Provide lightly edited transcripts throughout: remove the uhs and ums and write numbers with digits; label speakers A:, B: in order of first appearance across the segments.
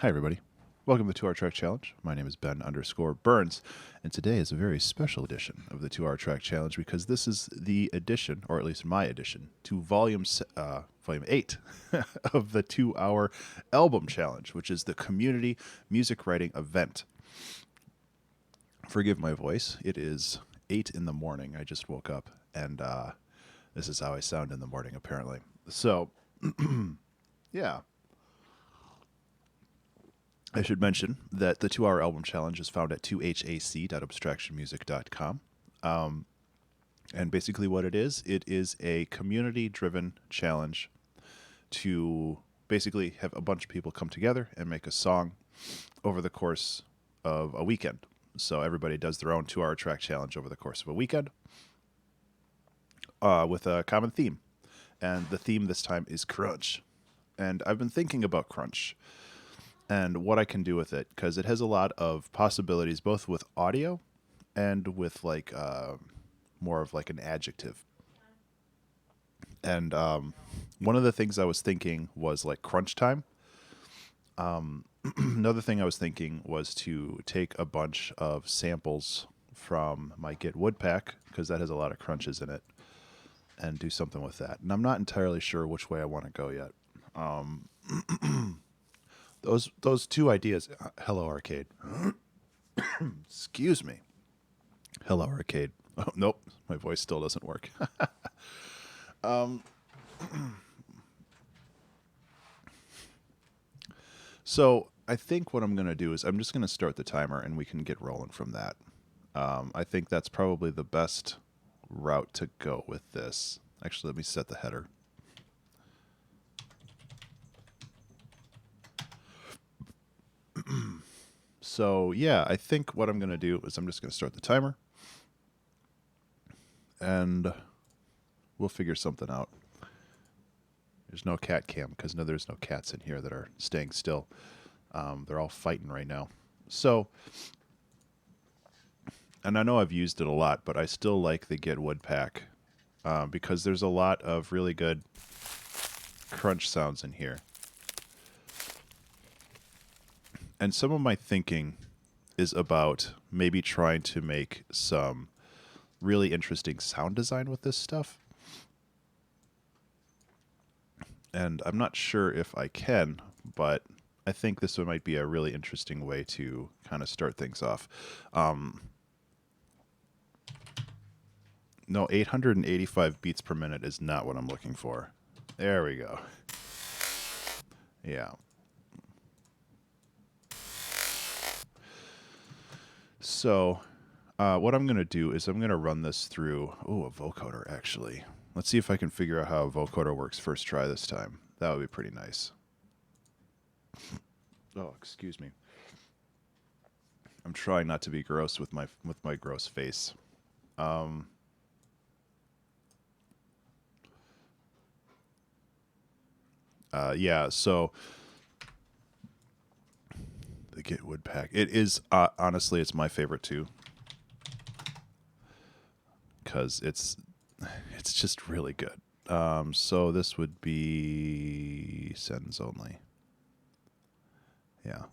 A: Hi, everybody. Welcome to the 2-Hour Track Challenge. My name is Ben_Burns, and today is a very special edition of the 2-Hour Track Challenge because this is the addition, or at least my addition, to volume 8 of the 2-Hour Album Challenge, which is the community music writing event. Forgive my voice. It is 8 in the morning. I just woke up, and this is how I sound in the morning, apparently. So, yeah. I should mention that the 2-Hour Album Challenge is found at 2hac.abstractionmusic.com. And basically what it is a community-driven challenge to basically have a bunch of people come together and make a song over the course of a weekend. So everybody does their own 2-Hour Track Challenge over the course of a weekend with a common theme. And the theme this time is crunch. And I've been thinking about crunch and what I can do with it, because it has a lot of possibilities, both with audio and with like more of like an adjective. And one of the things I was thinking was like crunch time. Another thing I was thinking was to take a bunch of samples from my Git Wood Pack, because that has a lot of crunches in it, and do something with that. And I'm not entirely sure which way I want to go yet. Those two ideas. Hello, Arcade. Excuse me. Hello, Arcade. Oh, nope. My voice still doesn't work. So I think what I'm going to do is I'm just going to start the timer and we can get rolling from that. I think that's probably the best route to go with this. Actually, let me set the header. So, yeah, I think what I'm going to do is I'm just going to start the timer. And we'll figure something out. There's no cat cam because there's no cats in here that are staying still. They're all fighting right now. So, and I know I've used it a lot, but I still like the Git Wood Pack because there's a lot of really good crunch sounds in here. And some of my thinking is about maybe trying to make some really interesting sound design with this stuff. And I'm not sure if I can, but I think this might be a really interesting way to kind of start things off. No, 885 beats per minute is not what I'm looking for. There we go. Yeah. So what I'm going to do is I'm going to run this through, a vocoder actually. Let's see if I can figure out how a vocoder works first try this time. That would be pretty nice. Oh, excuse me. I'm trying not to be gross with my gross face. Yeah, so the Git Wood Pack. It is honestly, it's my favorite too, because it's just really good. So this would be sends only. Yeah.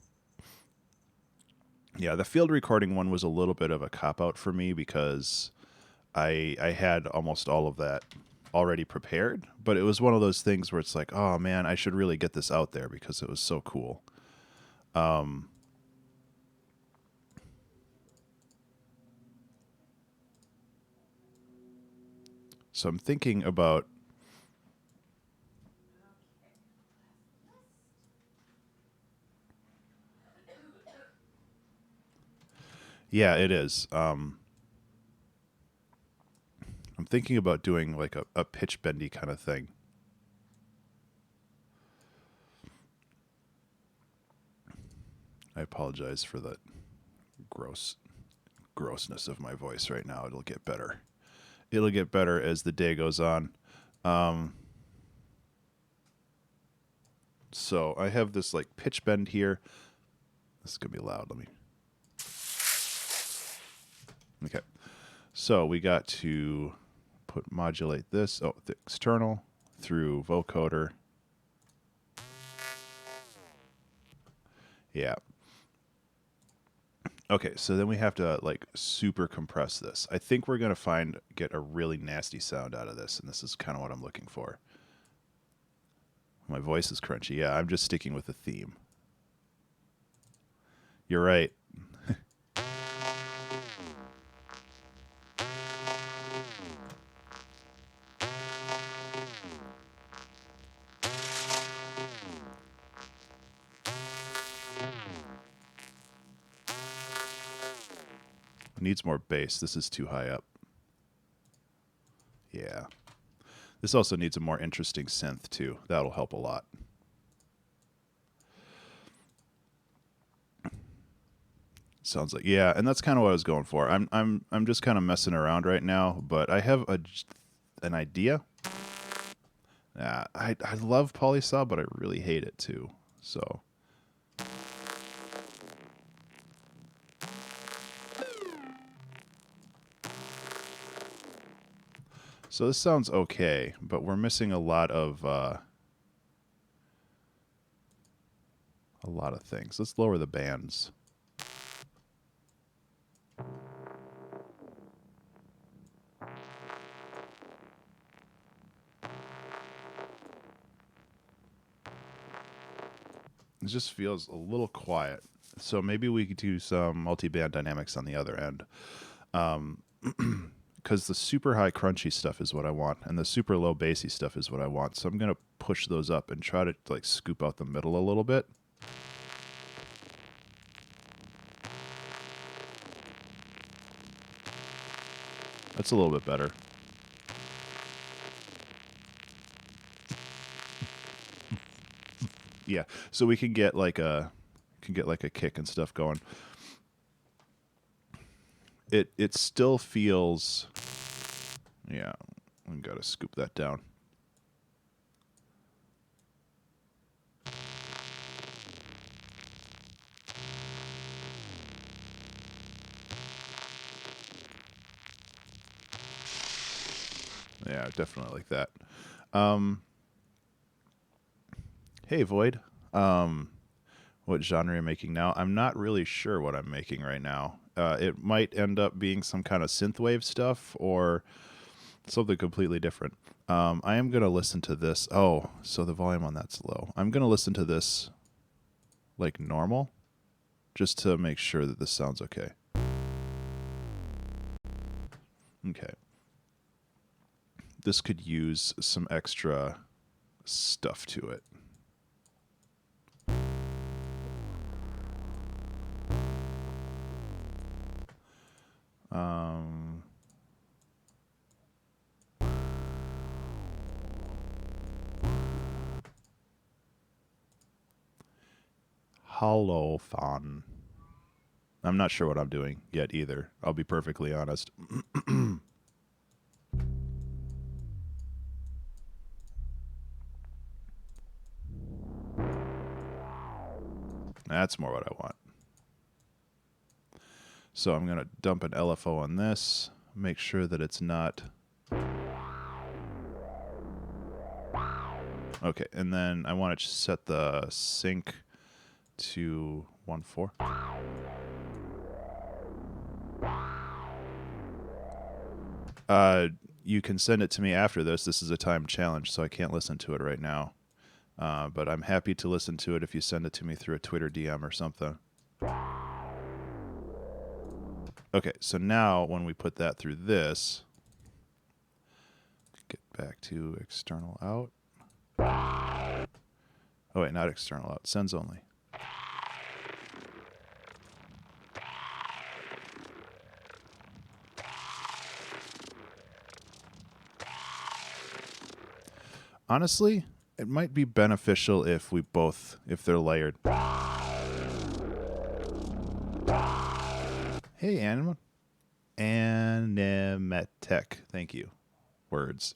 A: Yeah, the field recording one was a little bit of a cop-out for me because I had almost all of that already prepared, but it was one of those things where it's like, oh man, I should really get this out there because it was so cool. So I'm thinking about yeah, it is. I'm thinking about doing like a pitch bendy kind of thing. I apologize for the grossness of my voice right now. It'll get better. It'll get better as the day goes on. So I have this like pitch bend here. This is gonna be loud. Let me. Okay. So we got to modulate this. The external through vocoder. Yeah. Okay, so then we have to like super compress this. I think we're going to get a really nasty sound out of this, and this is kind of what I'm looking for. My voice is crunchy. Yeah, I'm just sticking with the theme. You're right. Needs more bass. This is too high up. Yeah. This also needs a more interesting synth too. That'll help a lot. Sounds like, yeah, and that's kind of what I was going for. I'm just kind of messing around right now, but I have an idea. I love polysaw, but I really hate it too. So this sounds okay, but we're missing a lot of things. Let's lower the bands. It just feels a little quiet. So maybe we could do some multi-band dynamics on the other end. Because the super high crunchy stuff is what I want, and the super low bassy stuff is what I want. So I'm going to push those up and try to like scoop out the middle a little bit. That's a little bit better. Yeah, so we can get like a kick and stuff going. It still feels, yeah, we gotta scoop that down. Yeah, definitely like that. Hey Void, what genre are you making now? I'm not really sure what I'm making right now. It might end up being some kind of synthwave stuff or something completely different. I am going to listen to this. Oh, so the volume on that's low. I'm going to listen to this like normal just to make sure that this sounds okay. Okay. This could use some extra stuff to it. Holophon. I'm not sure what I'm doing yet either. I'll be perfectly honest. That's more what I want. So I'm going to dump an LFO on this, make sure that it's not... Okay, and then I want to set the sync to 1.4. You can send it to me after this. This is a time challenge, so I can't listen to it right now. But I'm happy to listen to it if you send it to me through a Twitter DM or something. Okay, so now when we put that through this, get back to external out. Oh wait, not external out, sends only. Honestly, it might be beneficial if they're layered. Hey, Animatech. Thank you. Words.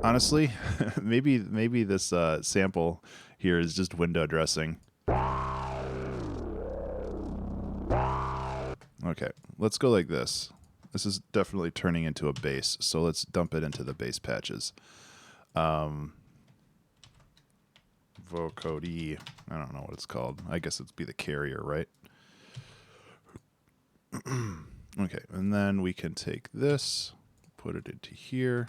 A: Honestly, maybe this sample here is just window dressing. Okay, let's go like this. This is definitely turning into a bass, so let's dump it into the bass patches. vocode. I don't know what it's called. I guess it'd be the carrier, right? Okay, and then we can take this, put it into here,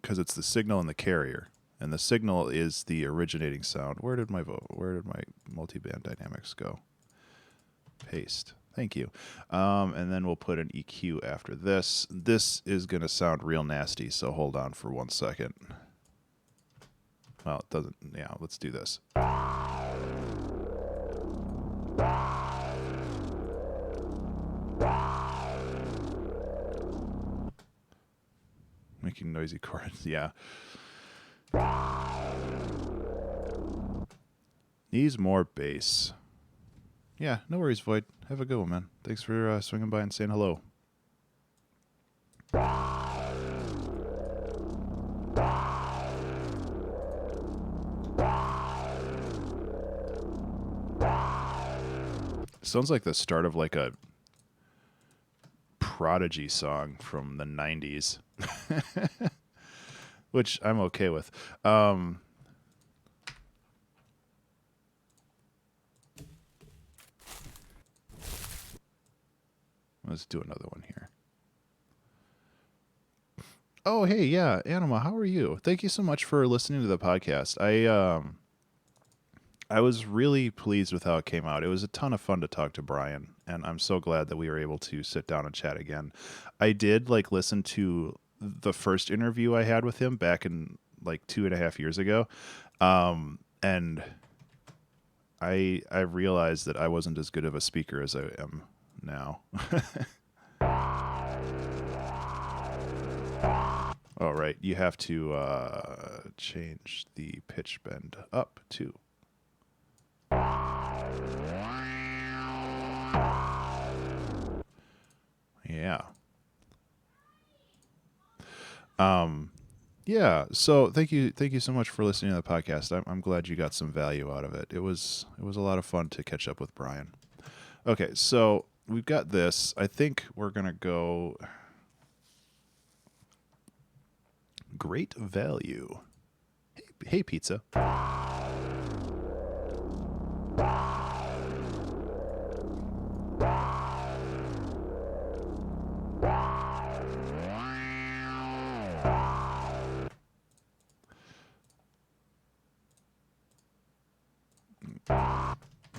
A: because it's the signal and the carrier, and the signal is the originating sound. Where did my multiband dynamics go? Paste. Thank you. And then we'll put an EQ after this. This is going to sound real nasty, so hold on for 1 second. Well, it doesn't. Yeah, let's do this. Making noisy chords, yeah. Needs more bass. Yeah, no worries, Void. Have a good one, man. Thanks for swinging by and saying hello. Sounds like the start of like a Prodigy song from the 90s. Which I'm okay with. Let's do another one here. Oh, hey, yeah, Anima, how are you? Thank you so much for listening to the podcast. I was really pleased with how it came out. It was a ton of fun to talk to Brian, and I'm so glad that we were able to sit down and chat again. I did listen to the first interview I had with him back in 2.5 years ago, and I realized that I wasn't as good of a speaker as I am now. All right, you have to change the pitch bend up too. Yeah. Yeah, so thank you so much for listening to the podcast. I'm glad you got some value out of it. It was a lot of fun to catch up with Brian. Okay, so we've got this. I think we're gonna go great value. Hey pizza.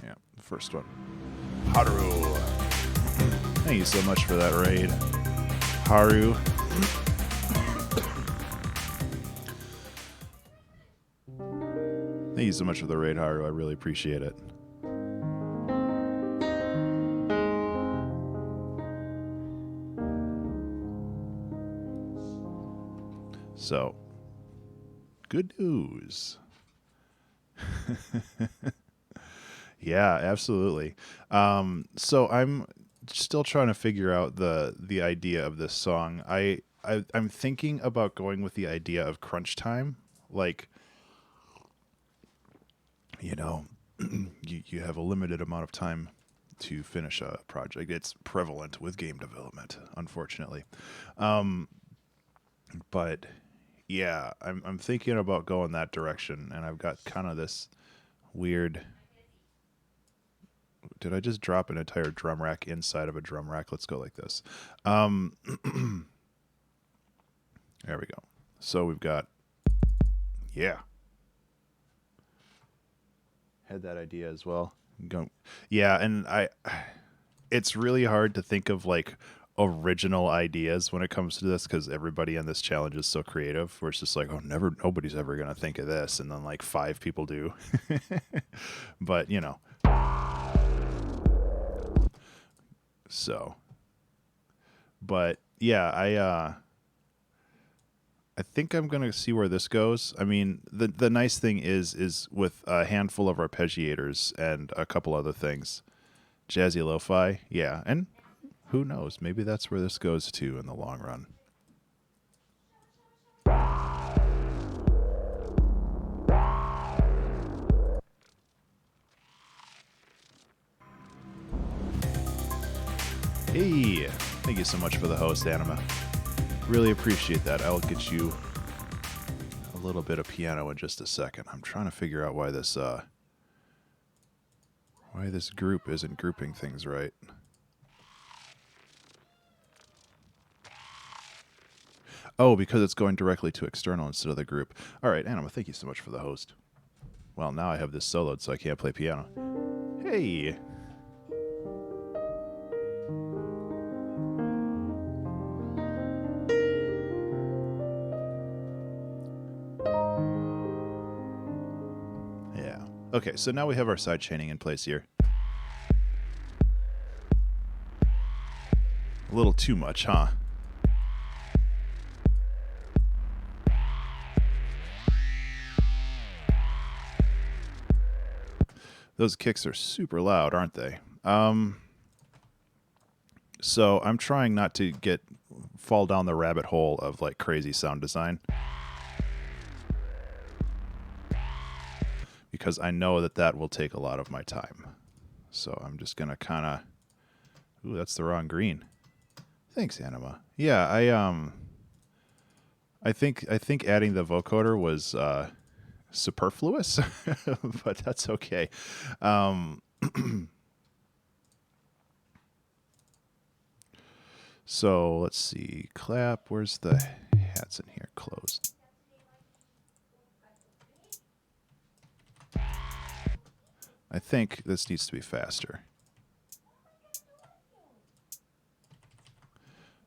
A: Yeah, the first one. Haru. Thank you so much for that raid, Haru. Thank you so much for the raid, Haru. I really appreciate it. So, good news. Yeah, absolutely. So I'm still trying to figure out the idea of this song. I'm thinking about going with the idea of crunch time. You have a limited amount of time to finish a project. It's prevalent with game development, unfortunately. But yeah, I'm thinking about going that direction, and I've got kind of this weird. Did I just drop an entire drum rack inside of a drum rack? Let's go like this. There we go. So we've got, yeah. Had that idea as well. Yeah, and it's really hard to think of original ideas when it comes to this, because everybody on this challenge is so creative, where it's just nobody's ever gonna think of this, and then 5 people do. But so, but yeah, I think I'm gonna see where this goes. I mean, the nice thing is with a handful of arpeggiators and a couple other things, jazzy lo-fi, yeah, and who knows, maybe that's where this goes to in the long run. Hey, thank you so much for the host, Anima. Really appreciate that. I'll get you a little bit of piano in just a second. I'm trying to figure out why this group isn't grouping things right. Oh, because it's going directly to external instead of the group. All right, Anima, thank you so much for the host. Well, now I have this soloed, so I can't play piano. Hey! Yeah. Okay, so now we have our side chaining in place here. A little too much, huh? Those kicks are super loud, aren't they? So I'm trying not to fall down the rabbit hole of like crazy sound design, because I know that will take a lot of my time. So I'm just gonna kind of. Ooh, that's the wrong green. Thanks, Anima. Yeah, I think adding the vocoder was superfluous, but that's okay. So let's see. Clap. Where's the hats in here? Closed. I think this needs to be faster.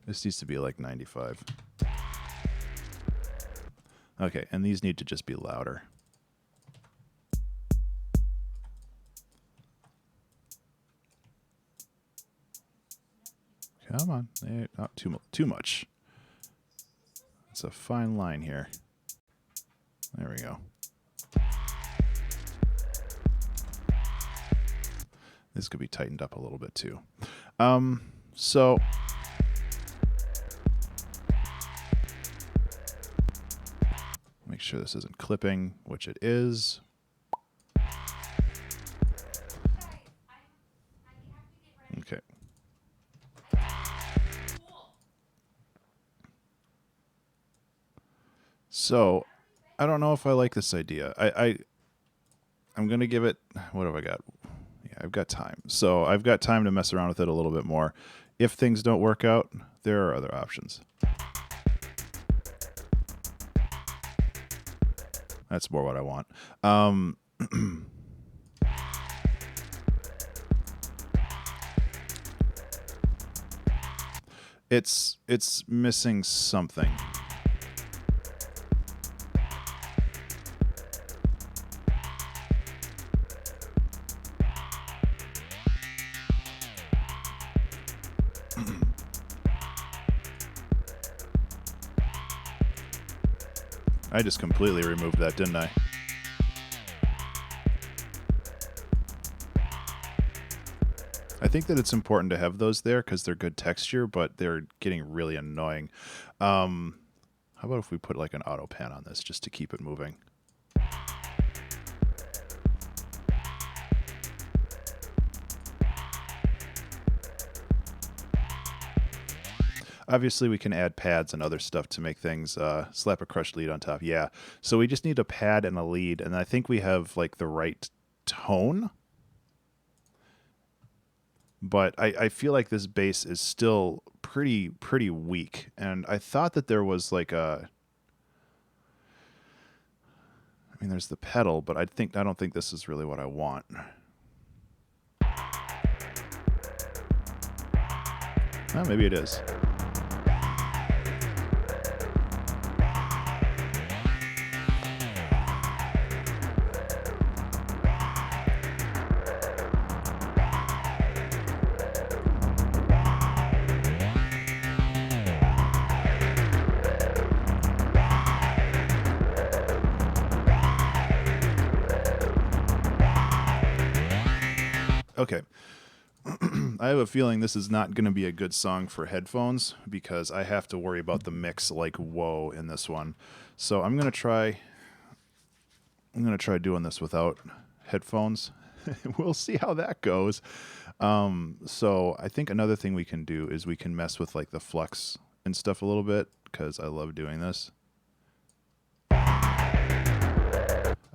A: This needs to be like 95. Okay, and these need to just be louder. Come on. Not too much. It's a fine line here. There we go. This could be tightened up a little bit too. So make sure this isn't clipping, which it is. Okay. So I don't know if I like this idea. I'm gonna give it. What have I got? Yeah, I've got time. So I've got time to mess around with it a little bit more. If things don't work out, there are other options. That's more what I want. It's missing something. I just completely removed that, didn't I? I think that it's important to have those there because they're good texture, but they're getting really annoying. How about if we put like an auto pan on this just to keep it moving? Obviously, we can add pads and other stuff to make things, slap a crushed lead on top. Yeah. So we just need a pad and a lead, and I think we have like the right tone. But I feel like this bass is still pretty weak, and I thought that there was like a. I mean, there's the pedal, but I don't think this is really what I want. Well, maybe it is. Okay. I have a feeling this is not going to be a good song for headphones because I have to worry about the mix like whoa in this one. So I'm going to try doing this without headphones. We'll see how that goes. So I think another thing we can do is we can mess with like the flux and stuff a little bit because I love doing this.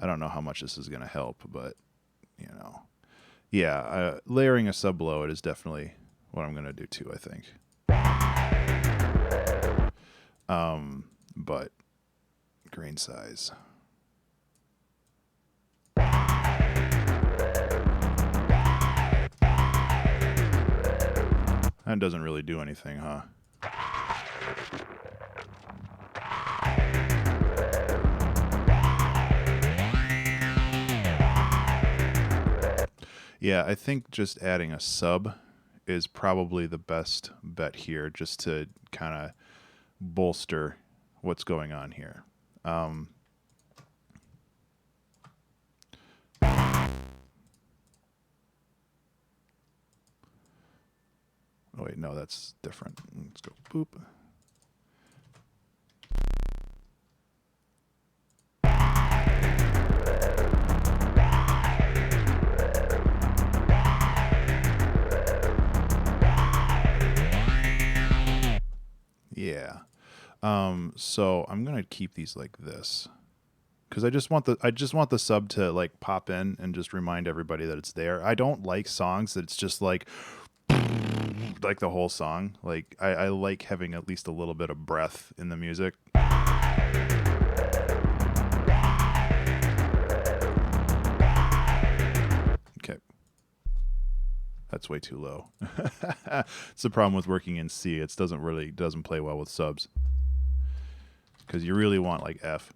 A: I don't know how much this is going to help, but, you know. Yeah, layering a sub below it is definitely what I'm going to do too, I think. But grain size. That doesn't really do anything, huh? Yeah, I think just adding a sub is probably the best bet here, just to kind of bolster what's going on here. Oh wait, no, that's different. Let's go boop. Yeah. So I'm gonna keep these like this, because I just want the sub to like pop in and just remind everybody that it's there. I don't like songs that it's just like the whole song. Like I like having at least a little bit of breath in the music. Okay. That's way too low. It's the problem with working in C. It doesn't play well with subs, because you really want like F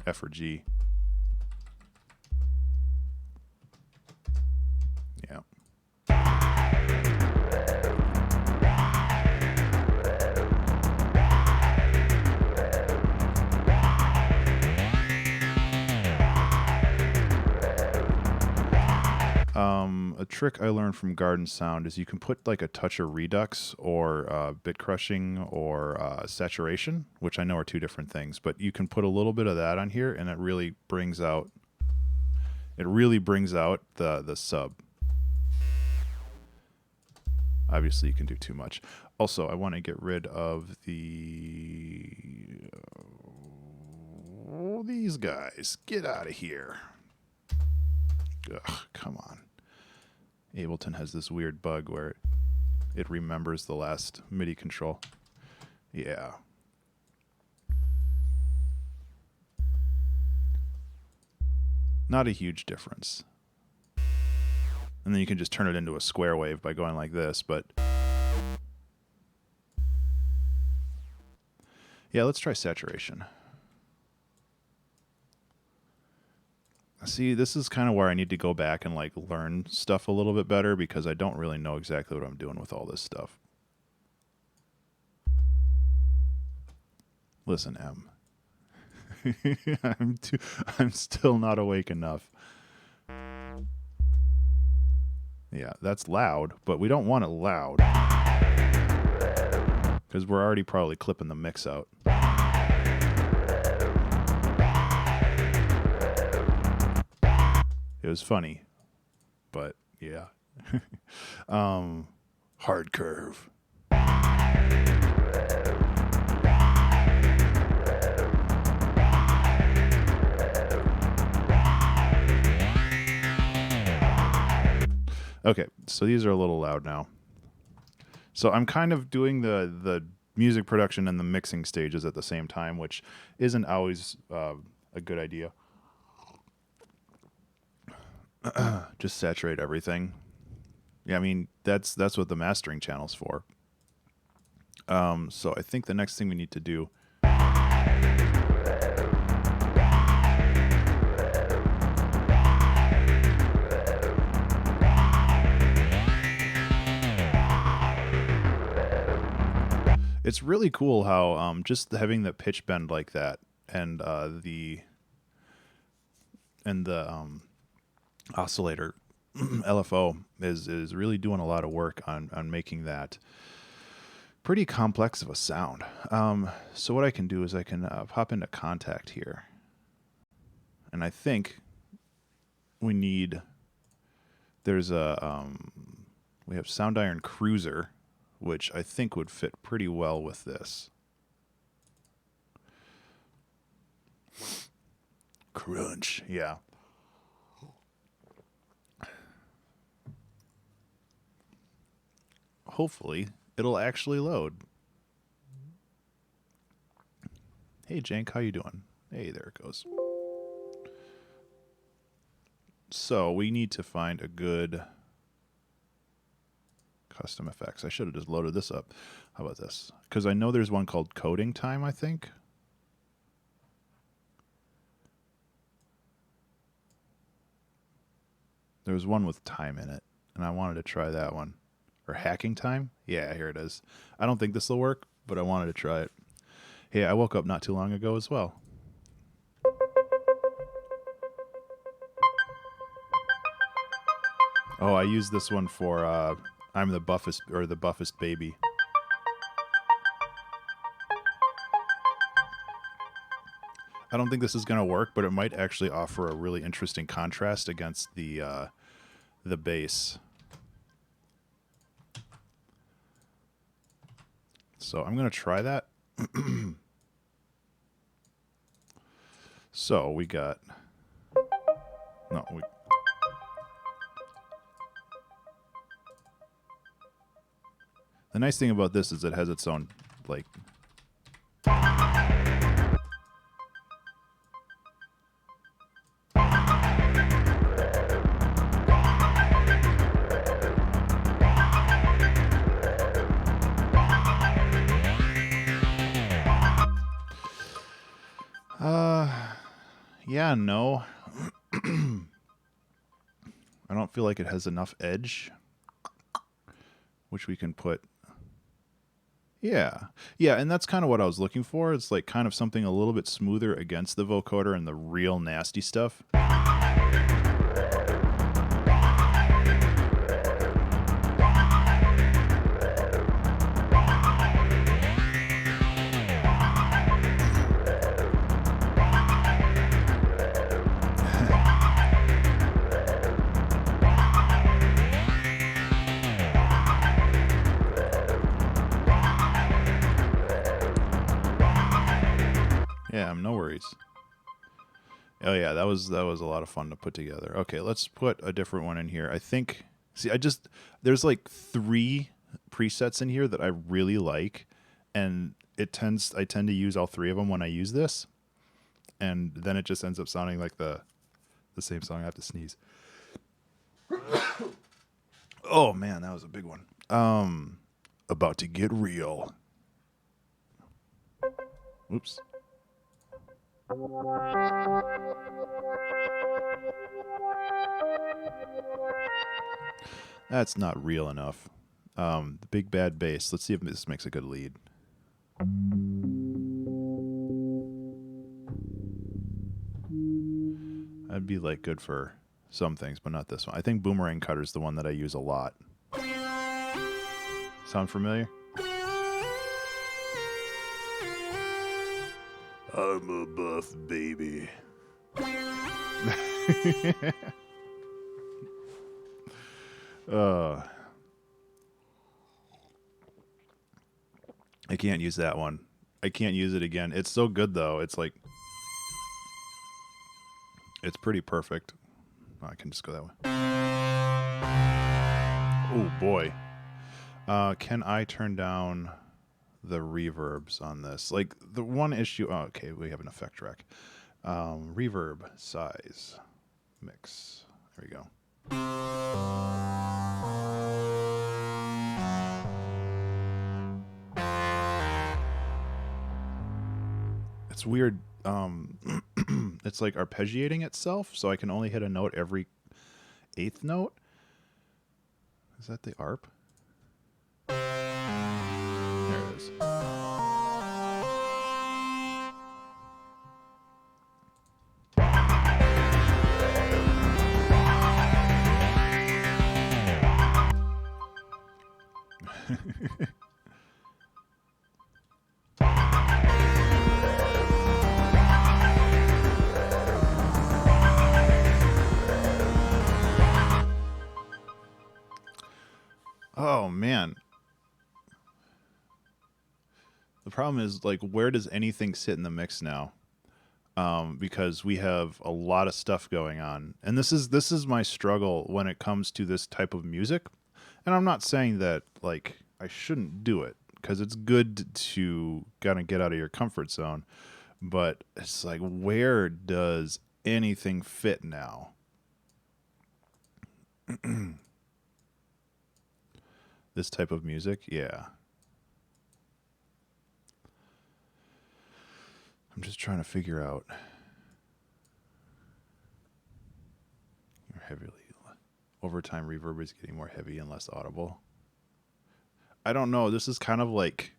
A: or G. Yeah. A trick I learned from Garden Sound is you can put like a touch of redux or bit crushing or saturation, which I know are two different things, but you can put a little bit of that on here, and it really brings out the sub. Obviously, you can do too much. Also, I want to get rid of these guys. Get out of here. Ugh, come on. Ableton has this weird bug where it remembers the last MIDI control. Yeah. Not a huge difference. And then you can just turn it into a square wave by going like this, but yeah, let's try saturation. See, this is kind of where I need to go back and like learn stuff a little bit better, because I don't really know exactly what I'm doing with all this stuff. Listen, M. I'm still not awake enough. Yeah, that's loud, but we don't want it loud, because we're already probably clipping the mix out. It was funny, but yeah. Hard curve. Okay, so these are a little loud now. So I'm kind of doing the music production and the mixing stages at the same time, which isn't always a good idea. Just saturate everything. Yeah, I mean, that's what the mastering channel's for. So I think the next thing we need to do it's really cool how just having the pitch bend like that, and the oscillator LFO is really doing a lot of work on making that pretty complex of a sound. So what I can do is I can pop into Contact here, and I think we have Sound Iron Cruiser, which I think would fit pretty well with this. Crunch. Yeah. Hopefully, it'll actually load. Hey, Jank, how you doing? Hey, there it goes. So we need to find a good custom effects. I should have just loaded this up. How about this? Because I know there's one called Coding Time, I think. There was one with time in it, and I wanted to try that one. Or Hacking Time? Yeah, here it is. I don't think this will work, but I wanted to try it. Hey, I woke up not too long ago as well. Oh, I use this one for I'm the buffest, or the buffest baby. I don't think this is going to work, but it might actually offer a really interesting contrast against the bass. So I'm going to try that. So we got... No, we... The nice thing about this is it has its own, like... Yeah, no. I don't feel like it has enough edge, which we can put... Yeah. Yeah, and that's kind of what I was looking for. It's like kind of something a little bit smoother against the vocoder and the real nasty stuff. Yeah, no worries. Oh yeah, that was a lot of fun to put together. Okay, let's put a different one in here. I think there's like 3 presets in here that I really like, and I tend to use all 3 of them when I use this, and then it just ends up sounding like the same song. I have to sneeze. Oh man, that was a big one. About to get real. Oops. That's not real enough. The big bad bass. Let's see if this makes a good lead. That'd be like good for some things, but not this one. I think Boomerang Cutter's the one that I use a lot. Sound familiar? I'm a buff baby. I can't use that one. I can't use it again. It's so good though. It's like, it's pretty perfect. Oh, I can just go that way. Oh boy. Can I turn down the reverbs on this? Like the one issue. Oh, okay, we have an effect track. Reverb size mix. There we go. It's weird. It's like arpeggiating itself, so I can only hit a note every 8th note. Is that the arp? There it is. Oh man. The problem is, like, where does anything sit in the mix now? because we have a lot of stuff going on, and this is my struggle when it comes to this type of music. And I'm not saying that like I shouldn't do it, because it's good to kind of get out of your comfort zone, but it's like, where does anything fit now? This type of music, yeah. I'm just trying to figure out. Heavily over time, reverb is getting more heavy and less audible. I don't know. This is kind of like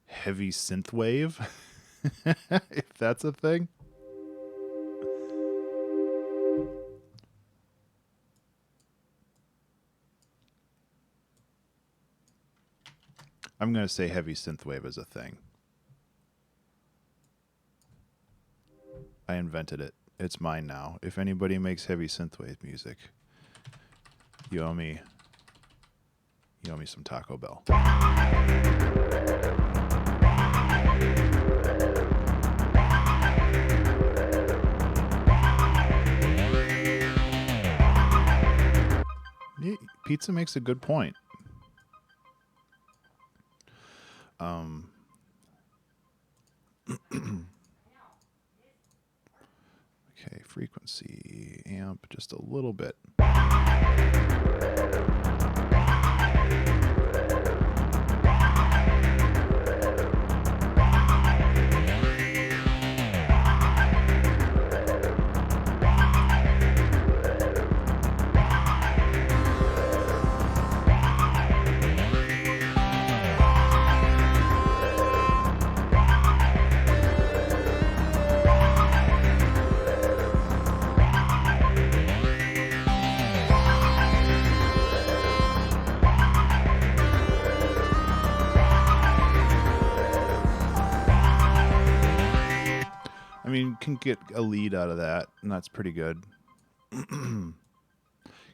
A: heavy synthwave, if that's a thing. I'm going to say heavy synthwave is a thing. I invented it. It's mine now. If anybody makes heavy synthwave music, you owe me some Taco Bell. Pizza makes a good point. Okay, frequency, amp, just a little bit. I mean, can get a lead out of that, and that's pretty good.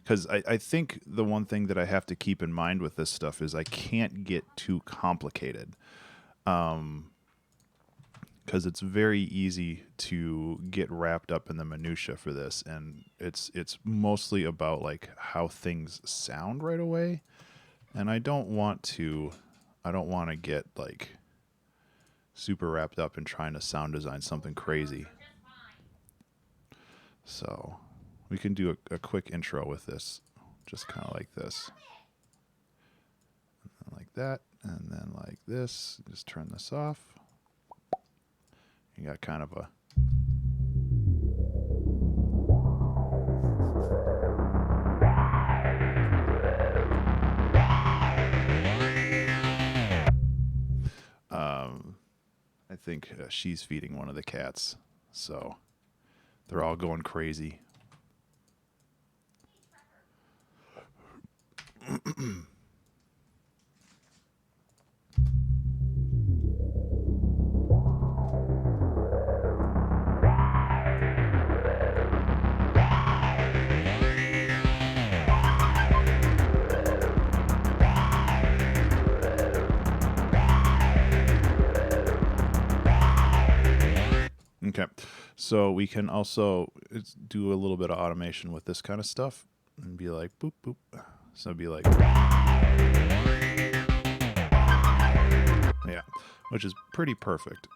A: Because I think the one thing that I have to keep in mind with this stuff is I can't get too complicated. Because it's very easy to get wrapped up in the minutia for this, and it's mostly about like how things sound right away, and I don't want to get like super wrapped up in trying to sound design something crazy. So we can do a quick intro with this, just kind of like this, and then like that, and then like this. Just turn this off. You got kind of a I think she's feeding one of the cats, so they're all going crazy. Okay, so we can also do a little bit of automation with this kind of stuff and be like, boop, boop. So it'd be like, yeah, which is pretty perfect.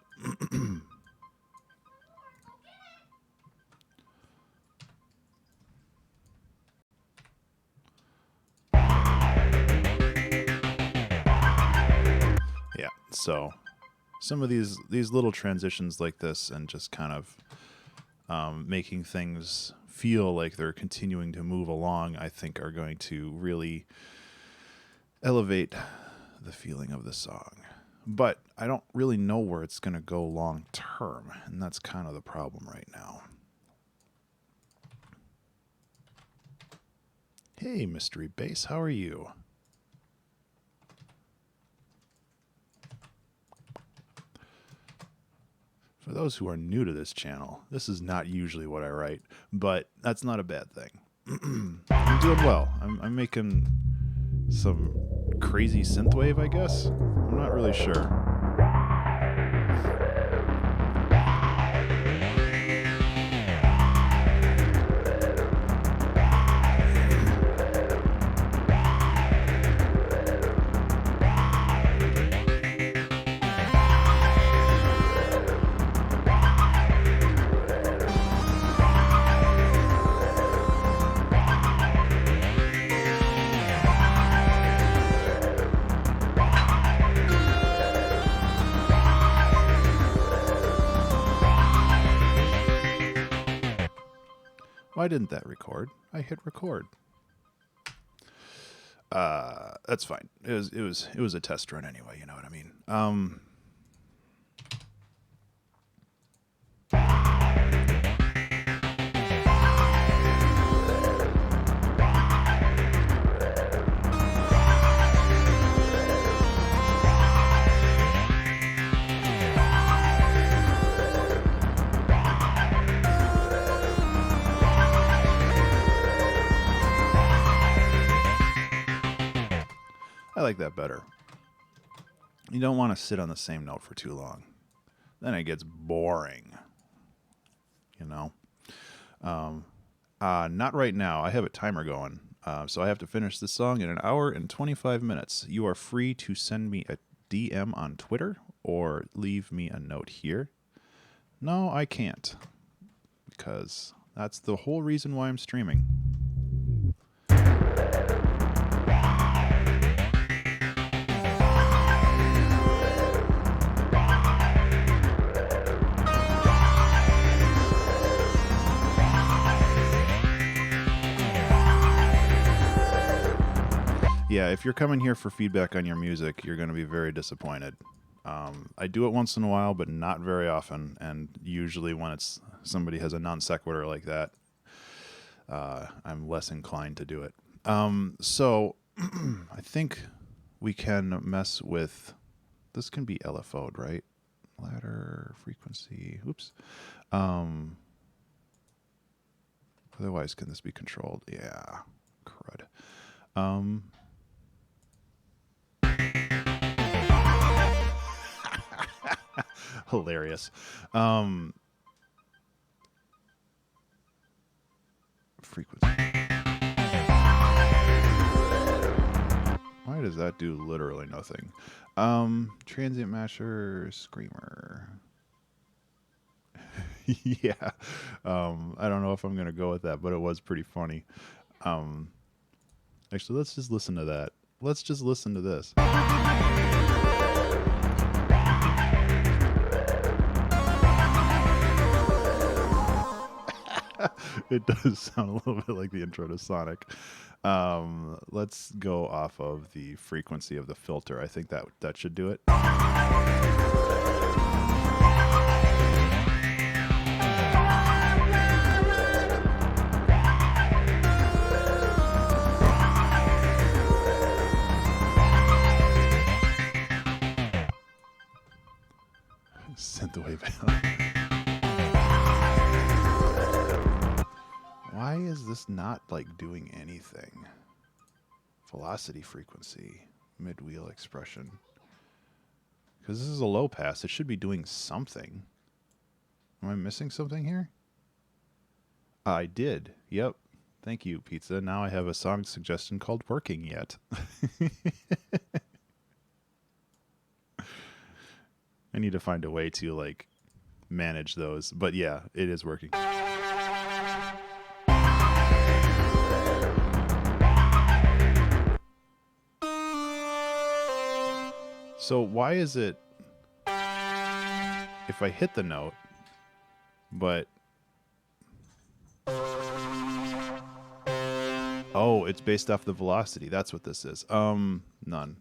A: Yeah, so some of these little transitions like this, and just kind of making things feel like they're continuing to move along, I think are going to really elevate the feeling of the song. But I don't really know where it's going to go long term, and that's kind of the problem right now. Hey, Mystery Bass, how are you? For those who are new to this channel, this is not usually what I write, but that's not a bad thing. I'm doing well. I'm making some crazy synthwave, I guess. I'm not really sure. Why didn't that record? I hit record. That's fine. It was a test run anyway, you know what I mean? I like that better. You don't want to sit on the same note for too long. Then it gets boring. You know? Not right now. I have a timer going. So I have to finish this song in 1 hour and 25 minutes. You are free to send me a DM on Twitter or leave me a note here. No, I can't. Because that's the whole reason why I'm streaming. Yeah, if you're coming here for feedback on your music, you're going to be very disappointed. I do it once in a while, but not very often, and usually when it's somebody has a non sequitur like that, I'm less inclined to do it. So I think we can mess with, this can be LFO'd, right? Ladder, frequency, oops. Otherwise, can this be controlled? Yeah, crud. Hilarious. Frequency. Why does that do literally nothing? Transient masher, screamer. Yeah. I don't know if I'm gonna go with that, but it was pretty funny. Actually, let's just listen to that. Let's just listen to this. It does sound a little bit like the intro to Sonic. Let's go off of the frequency of the filter. I think that should do it. Synthwave. Why is this not like doing anything? Velocity, frequency, mid-wheel expression. Because this is a low pass. It should be doing something. Am I missing something here? I did. Yep. Thank you, Pizza. Now I have a song suggestion called Working Yet. I need to find a way to like manage those. But yeah, it is working. So why is it if I hit the note, but oh, it's based off the velocity. That's what this is. None.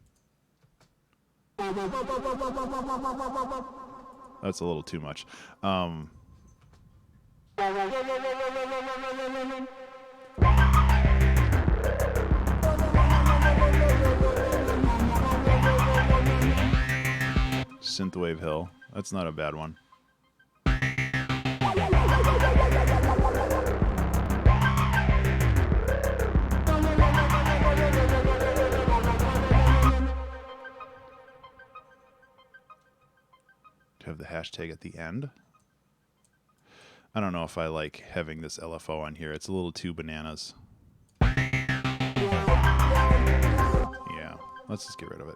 A: That's a little too much. Synthwave Hill. That's not a bad one. To have the hashtag at the end. I don't know if I like having this LFO on here. It's a little too bananas. Yeah, let's just get rid of it.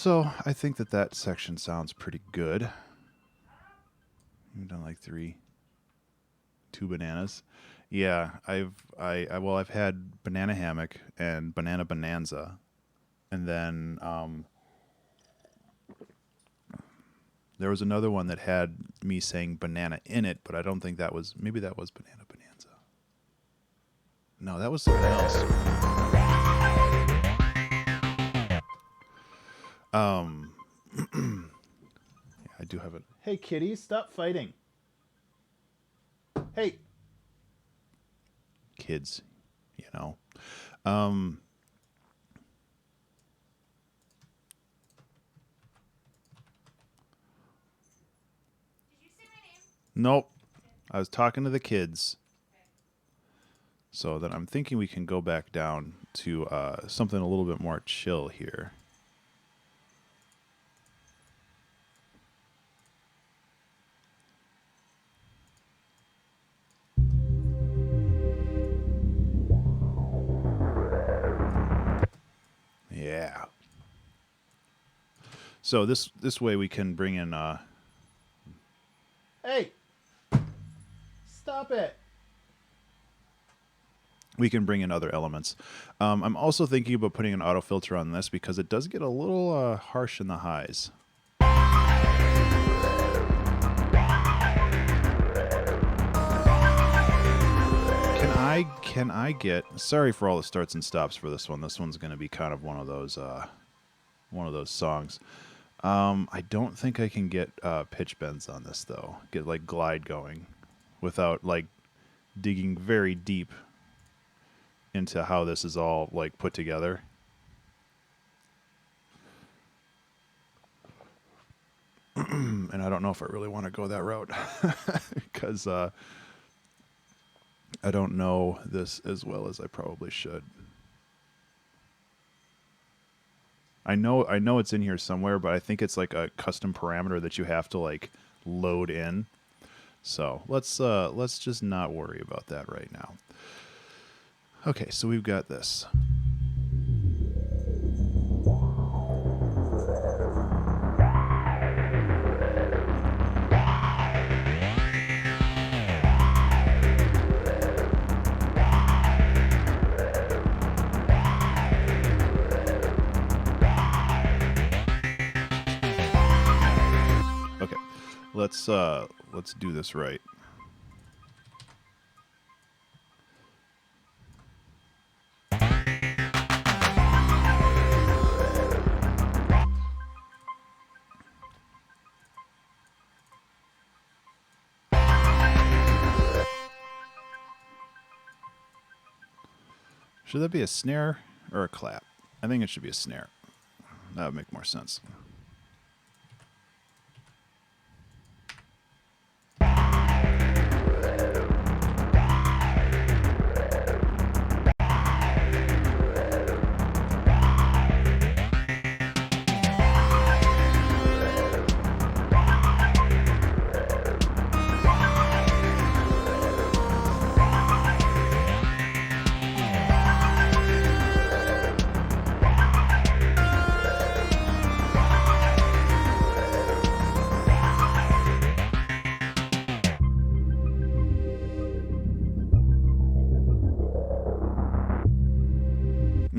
A: So I think that section sounds pretty good. We've done like 2 bananas. Yeah, I've had banana hammock and banana bonanza, and then there was another one that had me saying banana in it, but I don't think that was. Maybe that was banana bonanza. No, that was something else. Yeah, I do have it. Hey, kitty, stop fighting. Hey, kids, you know.
B: Did you say my name?
A: Nope. I was talking to the kids. So then I'm thinking we can go back down to something a little bit more chill here. Yeah. So this way we can bring in Hey! Stop it! We can bring in other elements. I'm also thinking about putting an auto filter on this because it does get a little harsh in the highs. Can I get... Sorry for all the starts and stops for this one. This one's going to be kind of one of those songs. I don't think I can get pitch bends on this, though. Get, like, glide going without, like, digging very deep into how this is all, like, put together. And I don't know if I really want to go that route because I don't know this as well as I probably should. I know it's in here somewhere, but I think it's like a custom parameter that you have to like load in. So let's just not worry about that right now. Okay, so we've got this. Okay, let's do this right. Should that be a snare or a clap? I think it should be a snare. That would make more sense.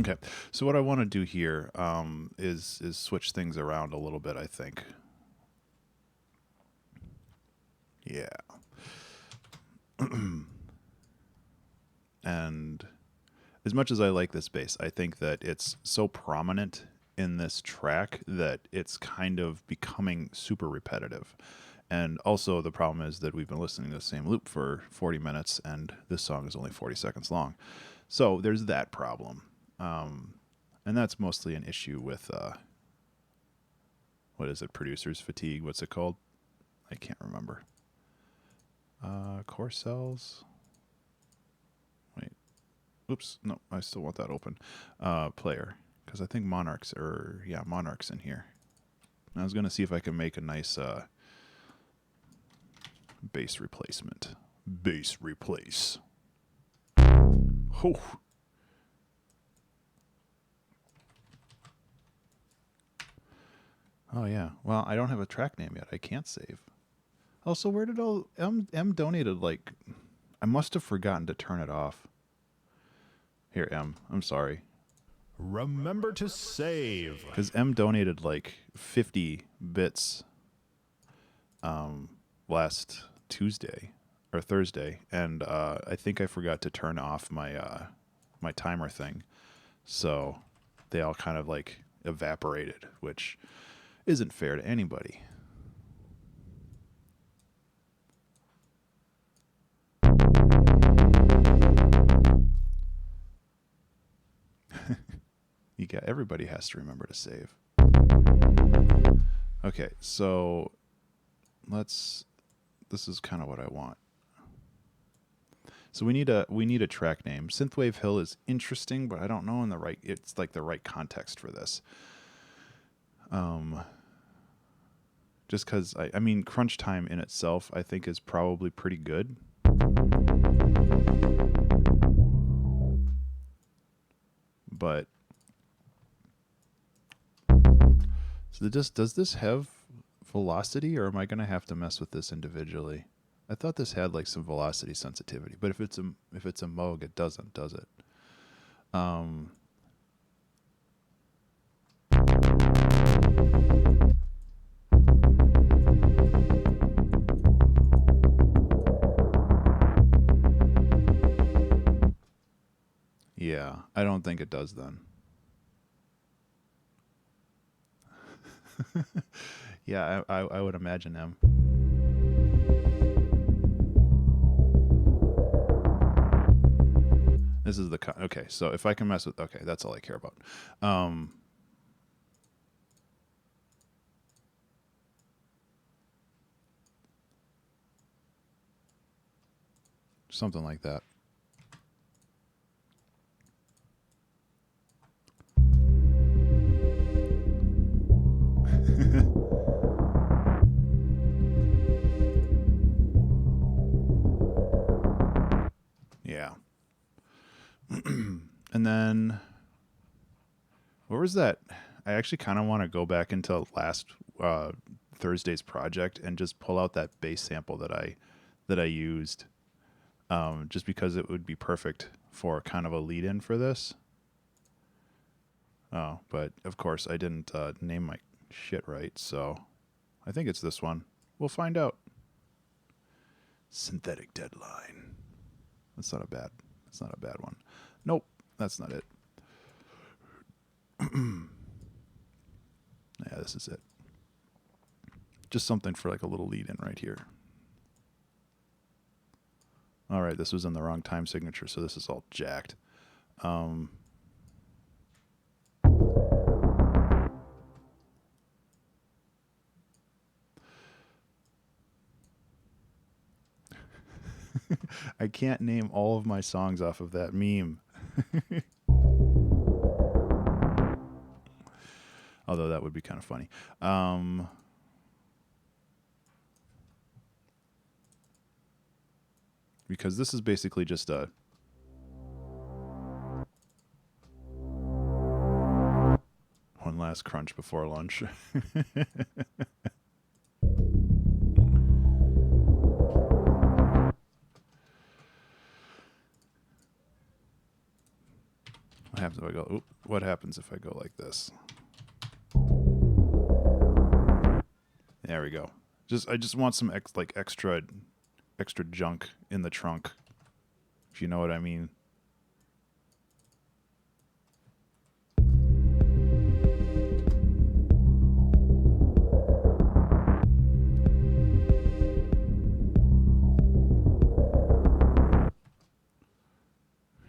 A: Okay, so what I want to do here is switch things around a little bit, I think. Yeah. And as much as I like this bass, I think that it's so prominent in this track that it's kind of becoming super repetitive. And also the problem is that we've been listening to the same loop for 40 minutes and this song is only 40 seconds long. So there's that problem. And that's mostly an issue with, what is it, producer's fatigue? What's it called? I can't remember. Core cells. Wait. Oops. No, I still want that open. Player. Because I think Monarch's in here. I was going to see if I can make a nice bass replacement. Bass replace. Oh. Oh yeah. Well, I don't have a track name yet. I can't save. Also, where did all M donated? Like, I must have forgotten to turn it off. Here, M. I'm sorry.
C: Remember to save.
A: Because M donated like 50 bits last Tuesday or Thursday, and I think I forgot to turn off my my timer thing, so they all kind of like evaporated, which isn't fair to anybody. You got, everybody has to remember to save. Okay, so this is kind of what I want. So we need a track name. Synthwave Hill is interesting, but I don't know it's like the right context for this. Just because I mean, crunch time in itself I think is probably pretty good. But so does this have velocity, or am I gonna have to mess with this individually? I thought this had like some velocity sensitivity, but if it's a Moog, it doesn't, does it? Yeah, I don't think it does then. Yeah, I would imagine M. This is the okay. So if I can mess with, okay, that's all I care about. Something like that. Yeah. And then, what was that? I actually kind of want to go back into last Thursday's project and just pull out that bass sample that I used, just because it would be perfect for kind of a lead-in for this. Oh, but of course I didn't name my shit right, so I think it's this one. We'll find out. Synthetic Deadline. That's not a bad one. Nope, that's not it. Yeah, this is it. Just something for like a little lead in right here. All right, this was in the wrong time signature, so this is all jacked. I can't name all of my songs off of that meme. Although that would be kind of funny. Because this is basically just a one last crunch before lunch. What happens if I go? Oop, what happens if I go like this? There we go. I just want some extra junk in the trunk, if you know what I mean.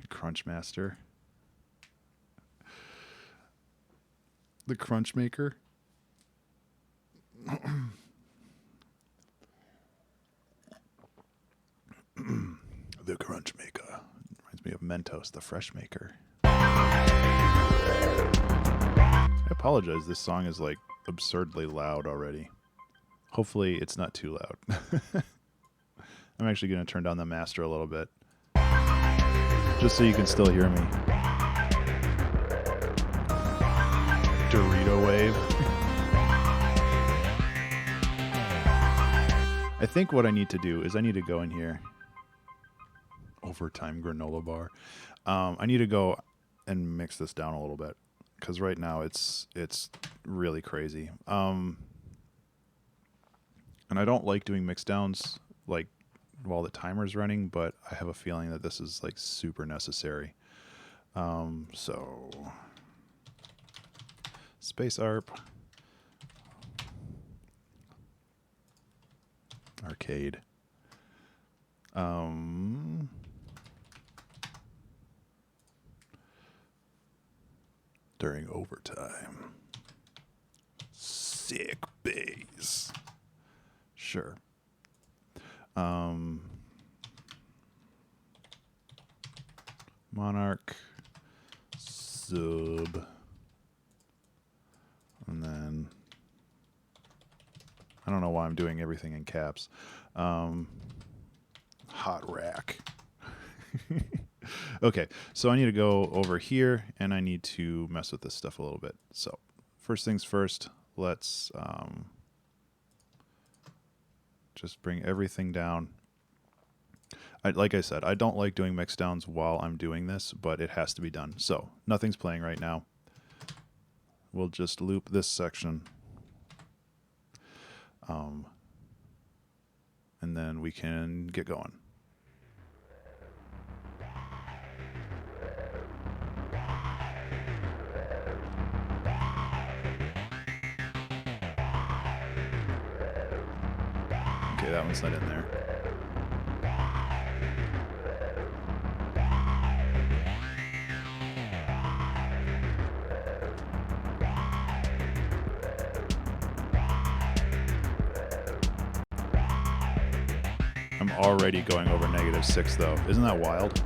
A: Crunch Master. The Crunch Maker. The Crunch Maker. Reminds me of Mentos, the Fresh Maker. I apologize, this song is like absurdly loud already. Hopefully it's not too loud. I'm actually going to turn down the master a little bit, just so you can still hear me. Dorito wave. I think what I need to do is I need to go in here. Overtime granola bar. I need to go and mix this down a little bit because right now it's really crazy. And I don't like doing mix downs like while the timer's running, but I have a feeling that this is like super necessary. So space ARP. Arcade. During overtime. Sick bass. Sure. Monarch. Sub. And then I don't know why I'm doing everything in caps. Hot rack. Okay, so I need to go over here and I need to mess with this stuff a little bit. So first things first, let's just bring everything down. Like I said, I don't like doing mix downs while I'm doing this, but it has to be done. So nothing's playing right now. We'll just loop this section. And then we can get going. Okay, that one's not in there. I'm already going over -6 though. Isn't that wild?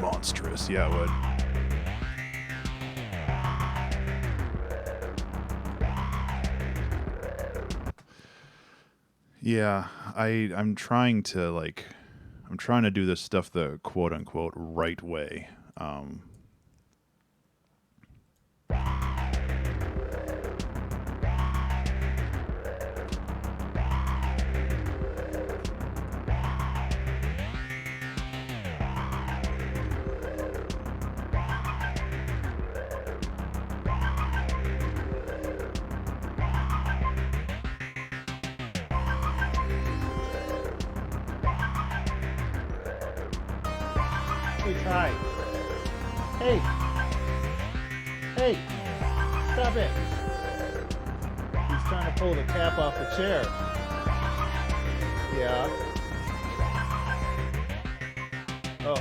A: Monstrous, yeah, it would. Yeah, I'm trying to do this stuff the quote unquote right way.
D: Hey, Ty. Hey. Hey. Stop it. He's trying to pull the cap off the chair. Yeah. Oh.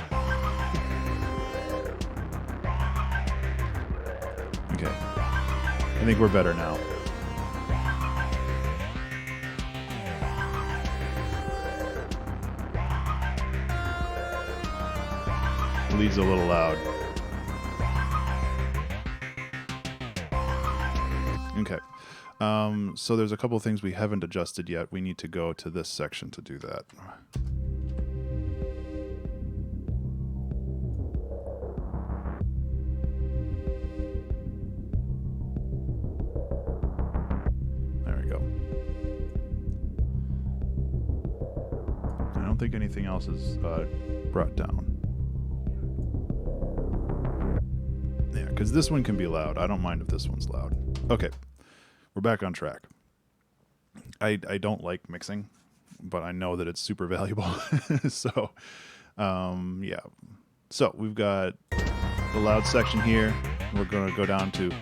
A: Okay. I think we're better now. Lead's a little loud. Okay. So there's a couple of things we haven't adjusted yet. We need to go to this section to do that. There we go. I don't think anything else is brought down. Yeah, because this one can be loud. I don't mind if this one's loud. Okay, we're back on track. I don't like mixing, but I know that it's super valuable. So, yeah. So we've got the loud section here. We're going to go down to...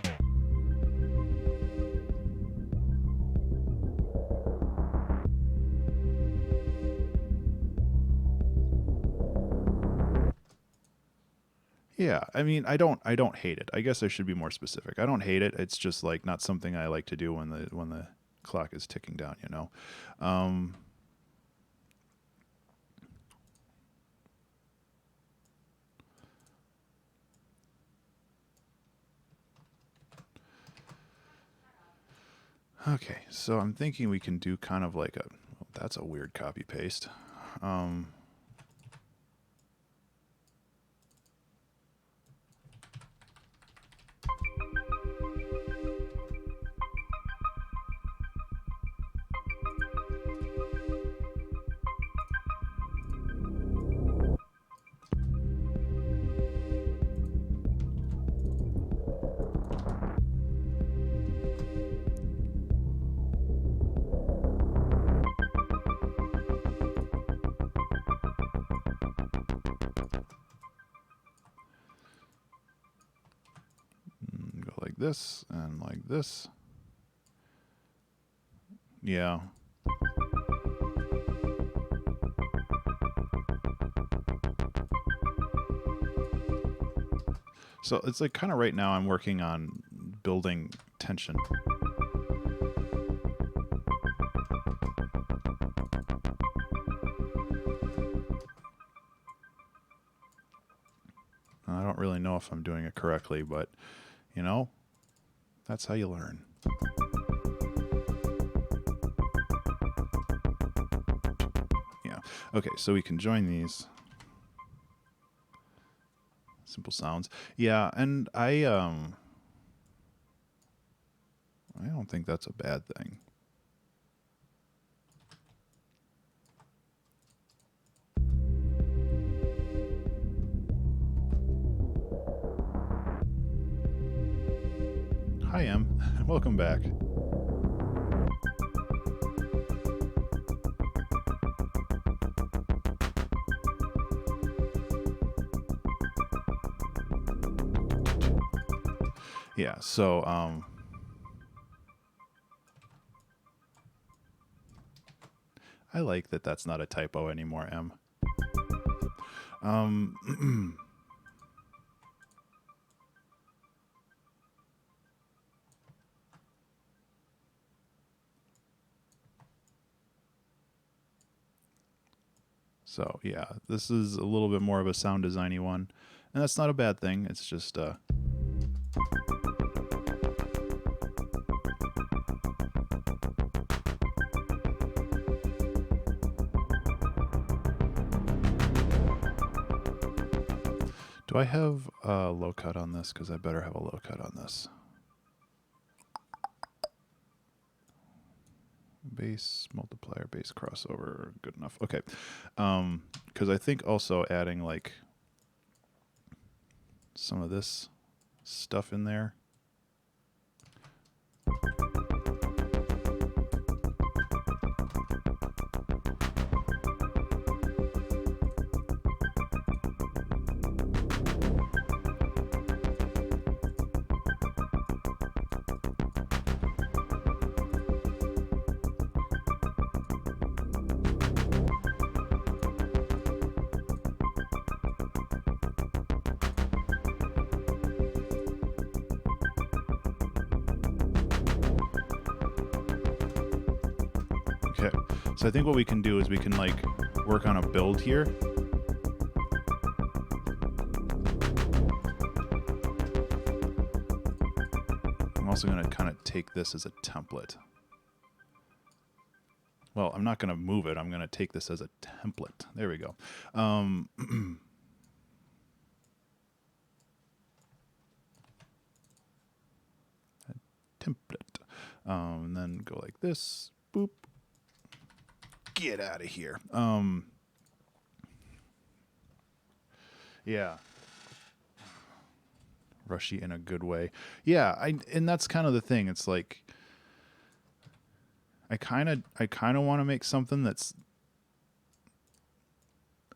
A: Yeah, I mean, I don't hate it. I guess I should be more specific. I don't hate it. It's just like not something I like to do when the clock is ticking down, you know. Okay, so I'm thinking we can do kind of like a, well, that's a weird copy paste. Go like this and like this. Yeah. So it's like kind of right now I'm working on building tension. I don't really know if I'm doing it correctly, but you know, that's how you learn. Yeah. Okay, so we can join these. Simple sounds. Yeah, and I don't think that's a bad thing. Hi, Em. Welcome back. Yeah, so I like that that's not a typo anymore, Em. So yeah, this is a little bit more of a sound designy one, and that's not a bad thing. It's just do I have a low cut on this? Because I better have a low cut on this. Bass multiplier, bass crossover, good enough. Okay, because I think also adding like some of this stuff in there. Okay, so I think what we can do is we can like work on a build here. I'm also going to kind of take this as a template. Well, I'm not going to move it. I'm going to take this as a template. There we go. Template. And then go like this. Boop. Get out of here. Yeah. Rushy in a good way. Yeah, and that's kind of the thing. It's like I kind of want to make something that's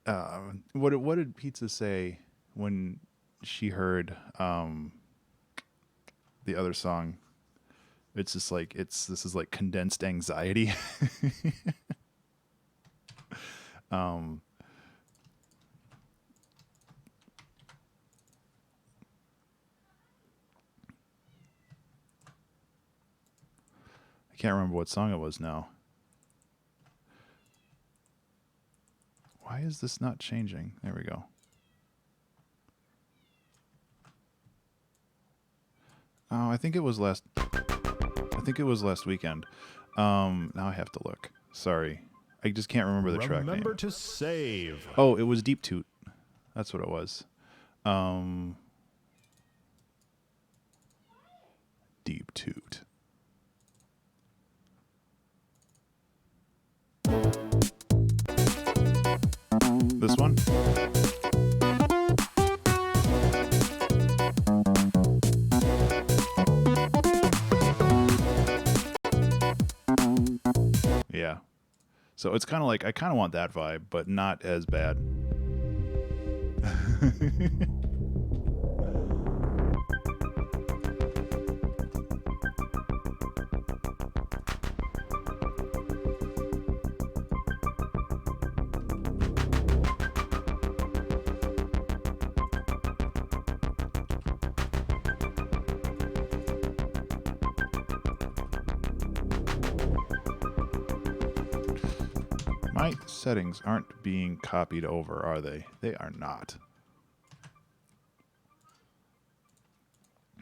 A: what did Pizza say when she heard the other song? It's just like this is like condensed anxiety. I can't remember what song it was now. Why is this not changing? There we go. Oh, I think it was think it was last weekend. Now I have to look. Sorry. I just can't remember the track name.
C: Remember to save.
A: Oh, it was Deep Toot. That's what it was. Deep Toot. This one? Yeah. So it's kind of like, I kind of want that vibe, but not as bad. My settings aren't being copied over, are they? They are not.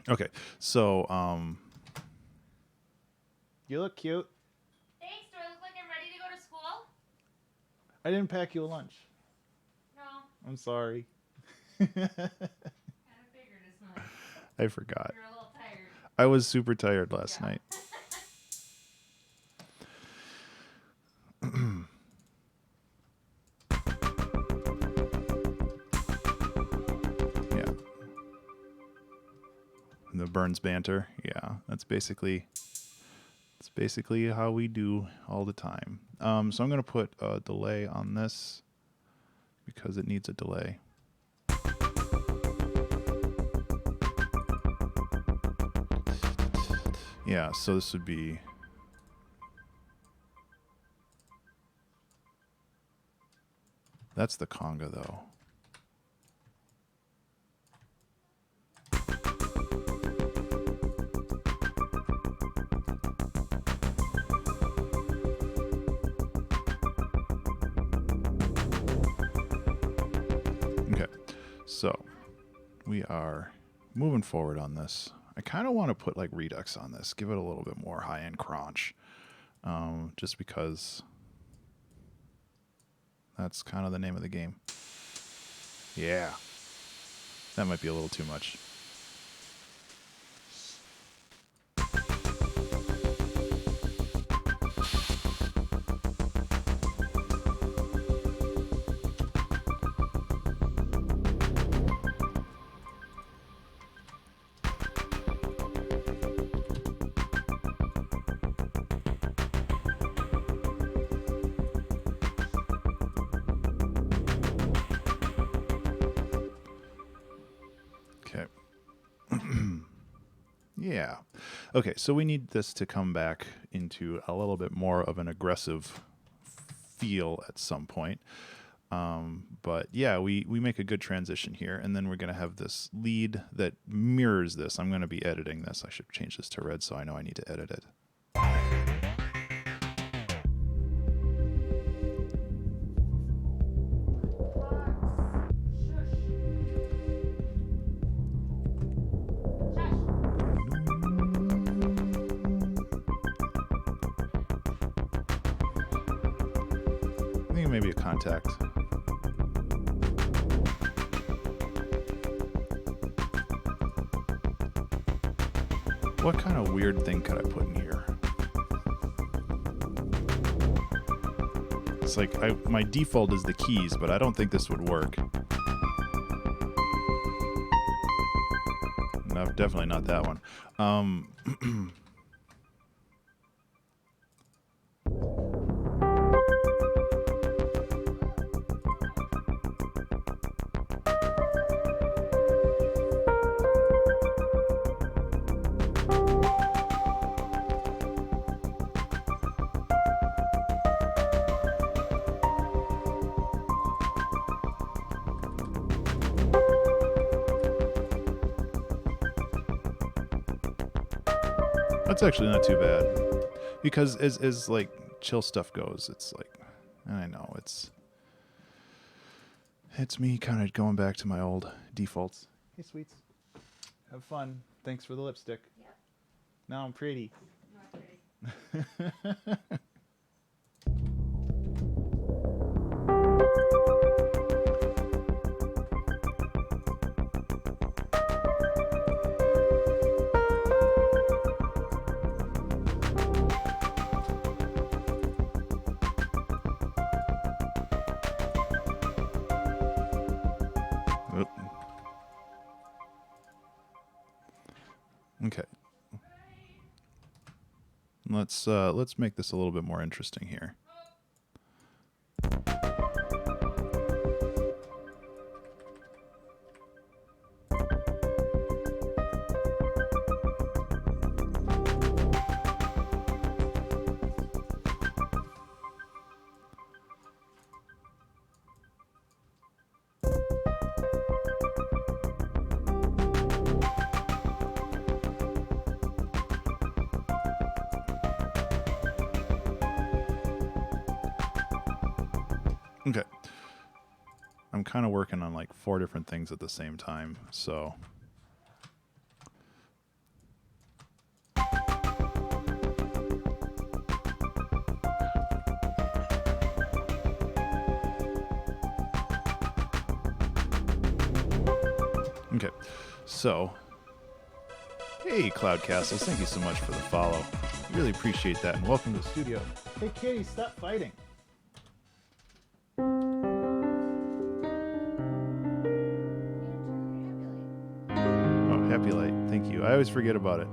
A: Okay, so,
D: You look cute.
B: Thanks. Do I look like I'm ready to go to school?
D: I didn't pack you a lunch.
B: No.
D: I'm sorry.
B: Kind of figured as much.
A: I forgot.
B: You're a little tired.
A: I was super tired last
B: Yeah.
A: night. Yeah. The Burns banter. Yeah, that's basically how we do all the time. So I'm going to put a delay on this because it needs a delay. Yeah, so this would be... That's the conga, though. Okay, so we are moving forward on this. I kind of want to put like Redux on this, give it a little bit more high-end crunch, just because that's kind of the name of the game. Yeah, that might be a little too much. Okay. Yeah. Okay, so we need this to come back into a little bit more of an aggressive feel at some point. But yeah, we make a good transition here, and then we're going to have this lead that mirrors this. I'm going to be editing this. I should change this to red so I know I need to edit it. I think maybe a contact. What kind of weird thing could I put in here? It's like my default is the keys, but I don't think this would work. No, definitely not that one. That's actually not too bad, because as like chill stuff goes, it's like, I know it's me kind of going back to my old defaults. Hey, sweets, have fun. Thanks for the lipstick.
B: Yep.
D: Now I'm pretty.
B: You want
A: Oop. Okay. Let's make this a little bit more interesting here. Okay. I'm kind of working on like 4 different things at the same time, so. Okay, so. Hey, Cloud Castles, thank you so much for the follow. Really appreciate that, and welcome to the studio.
D: Hey, kitty, stop fighting.
A: Oh, Happy Light, thank you. I always forget about it.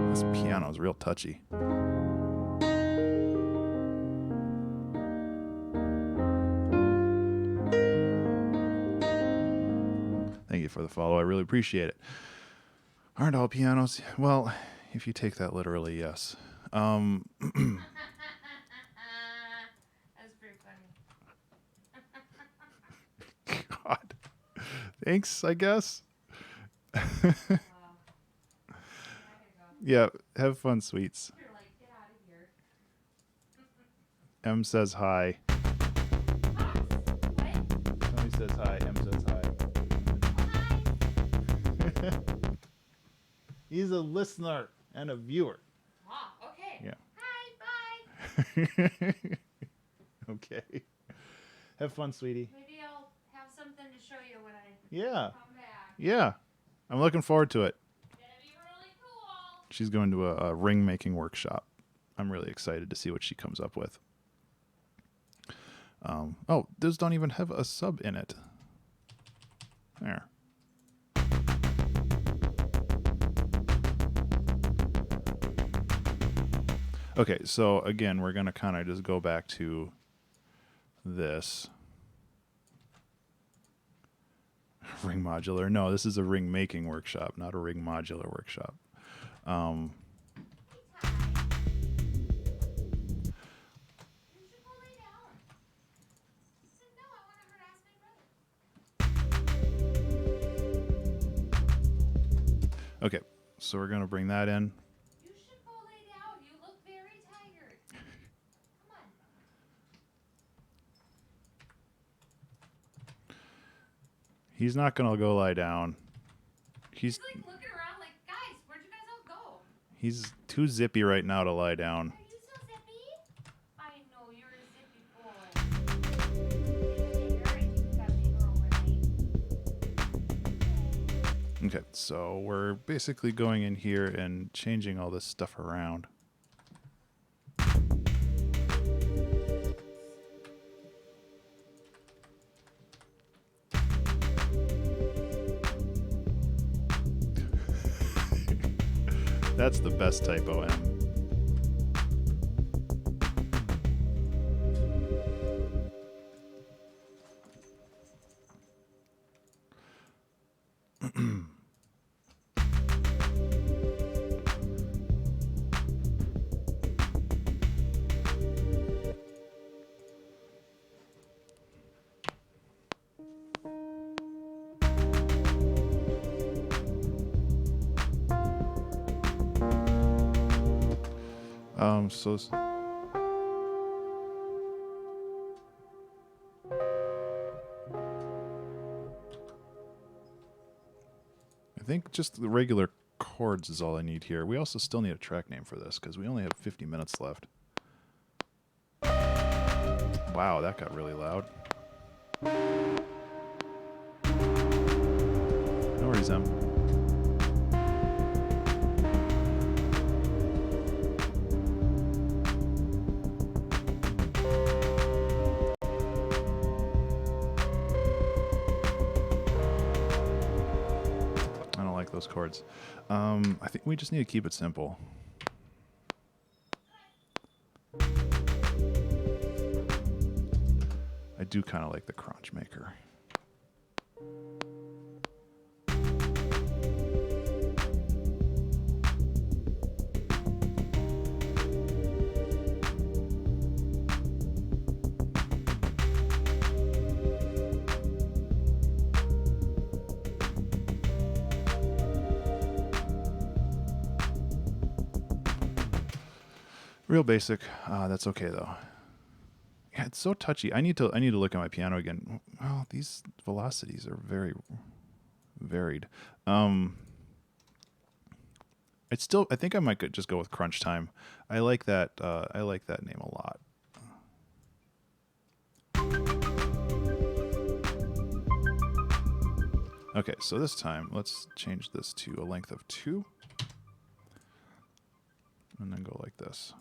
A: This piano is real touchy. Thank you for the follow. I really appreciate it. Aren't all pianos? Well, if you take that literally, yes.
B: That's pretty funny.
A: God. Thanks, I guess.
B: Wow. I gotta go.
A: Yeah, have fun, sweets.
B: You're like, get out of here.
A: M says hi.
B: What?
A: Tony says hi. M says hi.
D: He's a listener and a viewer.
B: Oh, okay.
A: Yeah.
B: Hi, bye.
A: Okay.
D: Have fun, sweetie.
B: Maybe I'll have something to show you when I
A: Yeah.
B: come back.
A: Yeah. I'm looking forward to it.
B: It's gonna be really cool.
A: She's going to a ring making workshop. I'm really excited to see what she comes up with. Oh, those don't even have a sub in it. There. Okay, so again, we're going to kind of just go back to this. Ring modular. No, this is a ring making workshop, not a ring modular workshop.
B: You should go lay down. He said, no, I want her to ask my brother.
A: Okay, so we're going to bring that in.
B: You should go lay down. You look very tired. Come on.
A: He's not going to go lie down.
B: He's like looking around like, guys, where'd you guys all go?
A: He's too zippy right now to lie down.
B: Are you so zippy? I know you're a zippy boy. It's okay, you're right. You got bigger overnight.
A: Okay, so we're basically going in here and changing all this stuff around. That's the best typo, M. So think just the regular chords is all I need here. We also still need a track name for this because we only have 50 minutes left. Wow, that got really loud. No worries, Em. I don't like those chords. I think we just need to keep it simple. I do kind of like the crunch maker. Real basic. That's okay though. Yeah, it's so touchy. I need to look at my piano again. Well, these velocities are very varied. I think I might just go with Crunch Time. I like that. I like that name a lot. Okay, so this time let's change this to a length of 2, and then go like this.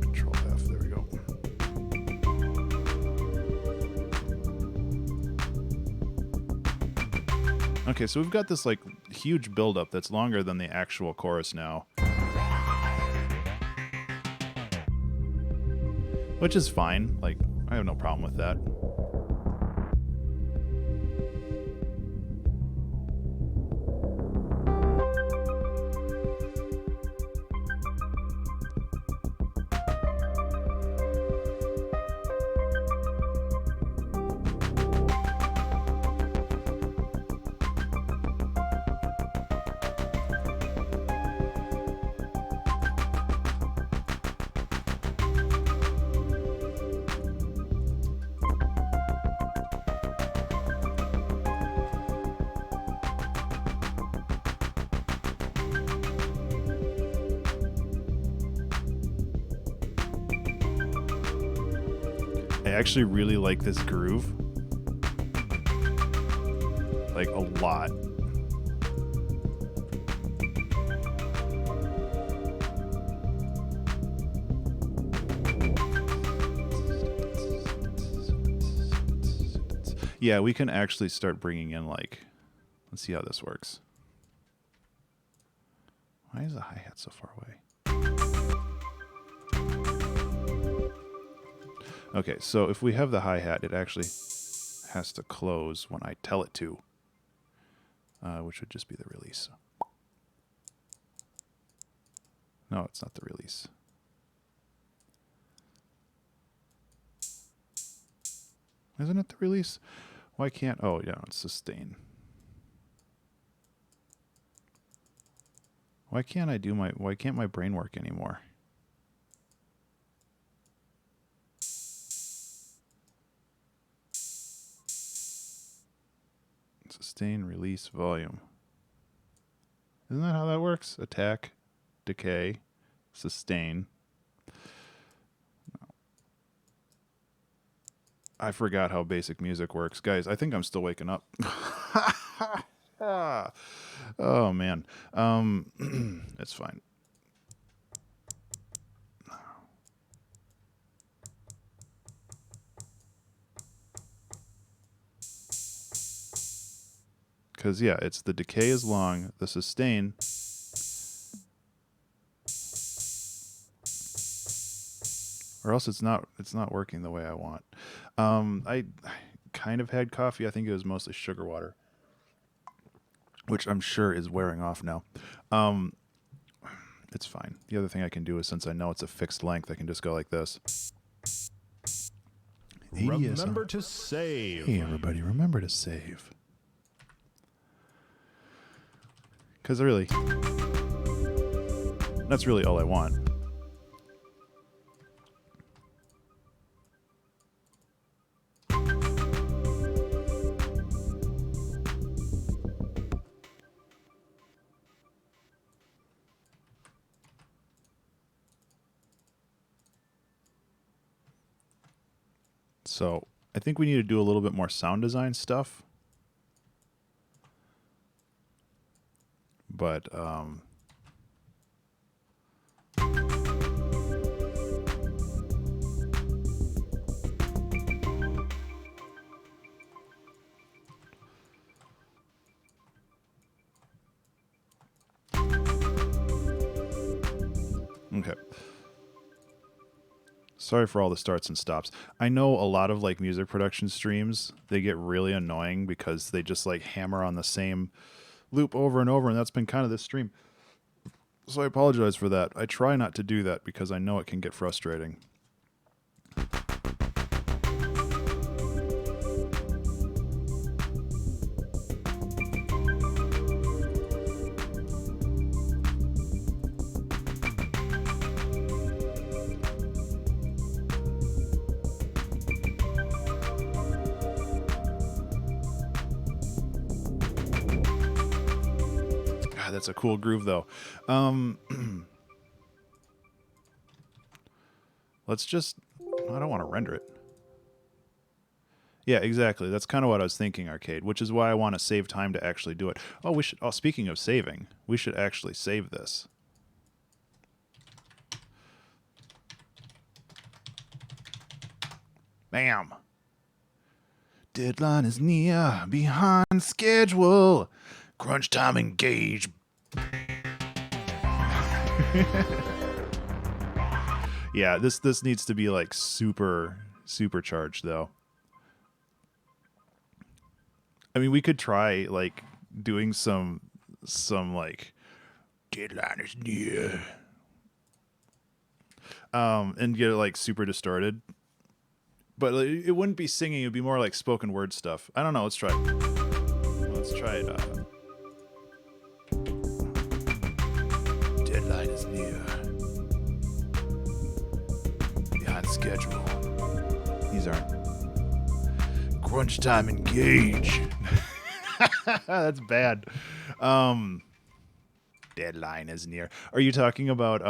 A: Control F, there we go. Okay, so we've got this like huge buildup that's longer than the actual chorus now. Which is fine, like, I have no problem with that. I actually really like this groove. Like, a lot. Yeah, we can actually start bringing in, like, let's see how this works. Why is the hi-hat so far away? Okay, so if we have the hi-hat, it actually has to close when I tell it to, which would just be the release. No, it's not the release. Isn't it the release? Why can't... Oh, yeah, it's sustain. Why can't I do my... Why can't my brain work anymore? Sustain, release, volume. Isn't that how that works? Attack, decay, sustain. No. I forgot how basic music works. Guys, I think I'm still waking up. Oh, man. It's fine. Because, yeah, it's the decay is long, the sustain. Or else it's not working the way I want. I kind of had coffee. I think it was mostly sugar water, which I'm sure is wearing off now. It's fine. The other thing I can do is, since I know it's a fixed length, I can just go like this.
C: Remember to save.
A: Hey, everybody, remember to save. Because really, that's really all I want. So I think we need to do a little bit more sound design stuff. But okay. Sorry for all the starts and stops. I know a lot of like music production streams, they get really annoying because they just like hammer on the same loop over and over, and that's been kind of this stream. So I apologize for that. I try not to do that because I know it can get frustrating. That's a cool groove, though. Let's just... I don't want to render it. Yeah, exactly. That's kind of what I was thinking, Arcade, which is why I want to save time to actually do it. Oh, we should... Oh, speaking of saving, we should actually save this. Bam! Deadline is near, behind schedule. Crunch time engage. Yeah, this needs to be like supercharged though. I mean, we could try like doing some like deadline is near, and get it like super distorted. But like, it wouldn't be singing; it'd be more like spoken word stuff. I don't know. Let's try it. Let's try it. Deadline is near. Behind schedule. These aren't. Crunch time engage. That's bad. Deadline is near. Are you talking about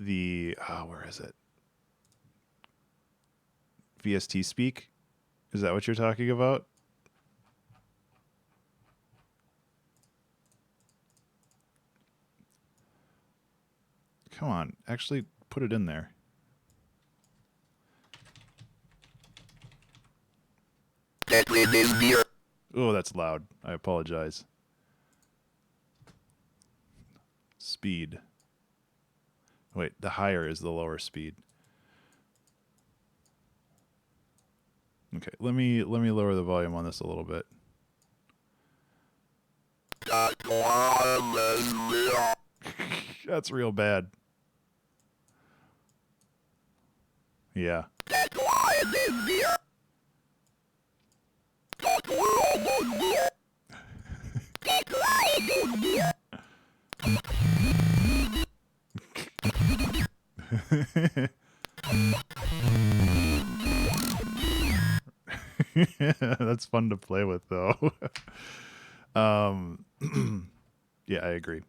A: the where is it? VST speak? Is that what you're talking about? Come on, actually put it in there. Oh, that's loud. I apologize. Speed. Wait, the higher is the lower speed. Okay, let me lower the volume on this a little bit. That's real bad. Yeah. That's fun to play with, though. Yeah, I agree.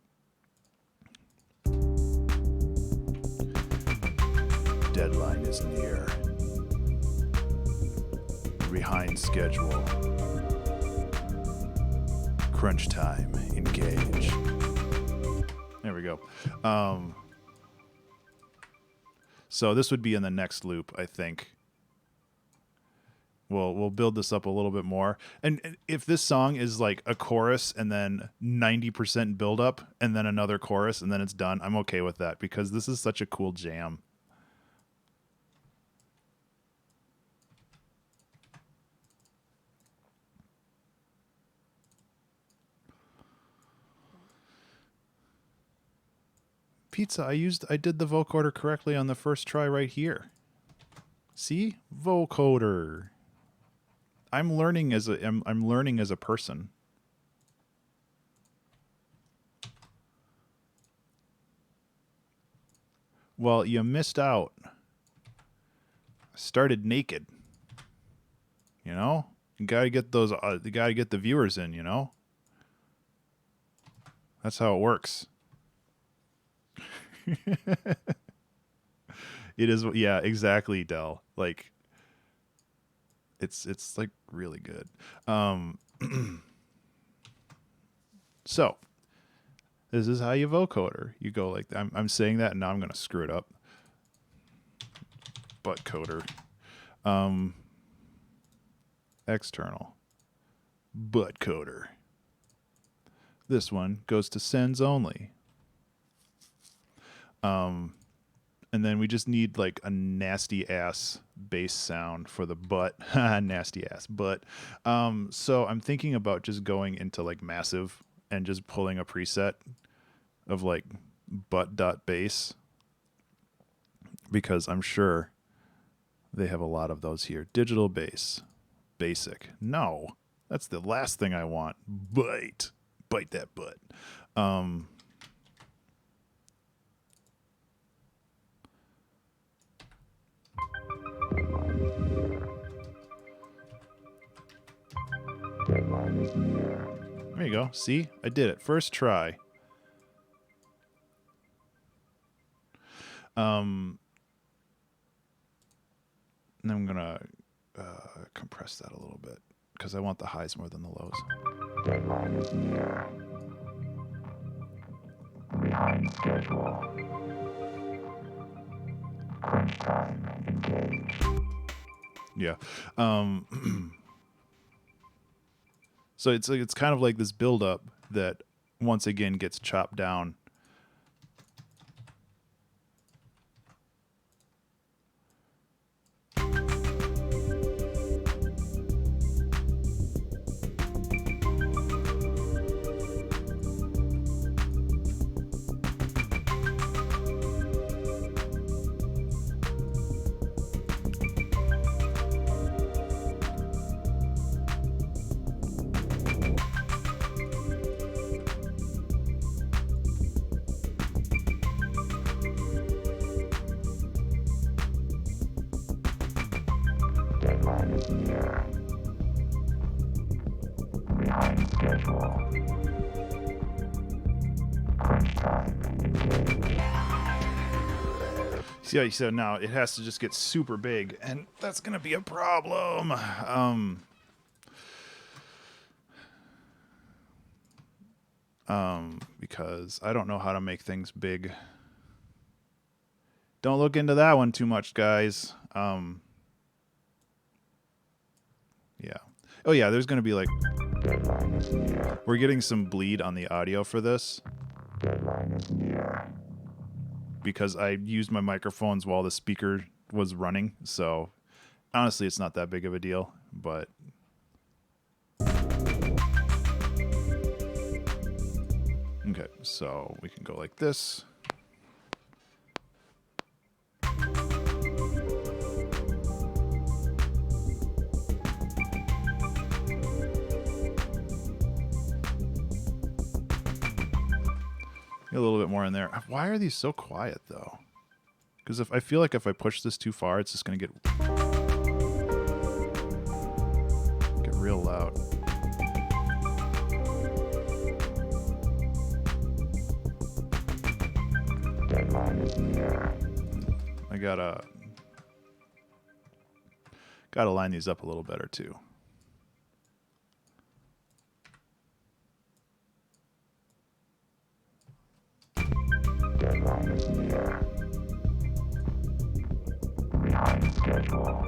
A: Deadline is near. Behind schedule. Crunch time. Engage. There we go. So this would be in the next loop, I think. We'll build this up a little bit more. And if this song is like a chorus and then 90% build up and then another chorus and then it's done, I'm okay with that because this is such a cool jam. Pizza, I did the vocoder correctly on the first try right here. See? Vocoder. I'm learning as a person. Well, you missed out. Started naked. You know? You gotta get those. You gotta get the viewers in. You know? That's how it works. It is. Yeah, exactly, Del. Like, it's like really good. So, this is how you vocoder. You go like, I'm saying that, and now I'm gonna screw it up. Butt coder. External. Butt coder. This one goes to sends only. And then we just need like a nasty ass bass sound for the butt. Nasty ass butt. So I'm thinking about just going into like massive and just pulling a preset of like butt.bass, because I'm sure they have a lot of those here. Digital bass. Basic. No. That's the last thing I want. Bite that butt. There you go. See? I did it. First try. And I'm going to compress that a little bit because I want the highs more than the lows.
E: Deadline is near. Behind schedule. Crunch time engaged.
A: Yeah. So it's kind of like this build-up that once again gets chopped down.
E: Deadline is near. Behind schedule. Crunch time engaged.
A: See, so now it has to just get super big, and that's gonna be a problem. Because I don't know how to make things big. Don't look into that one too much, guys. Yeah. Oh yeah, there's gonna be like,
E: Deadline is near.
A: we're getting some bleed on the audio for this
E: Deadline is near.
A: because I used my microphones while the speaker was running. So honestly, it's not that big of a deal, but okay, so we can go like this. Get a little bit more in there. Why are these so quiet though? Because I feel like if I push this too far, it's just gonna get real loud.
E: Deadline is near.
A: I gotta line these up a little better too.
E: Deadline is near. Behind schedule.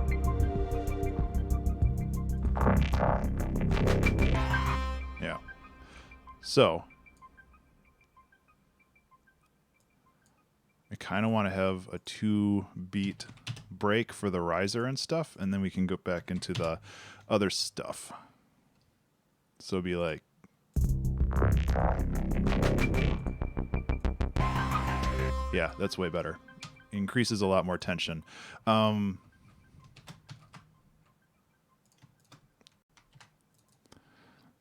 E: Crunch time engaged.
A: Yeah. So I kind of want to have a 2-beat break for the riser and stuff, and then we can go back into the other stuff. So it'd be like,
E: Crunch time engaged.
A: Yeah, that's way better. Increases a lot more tension. And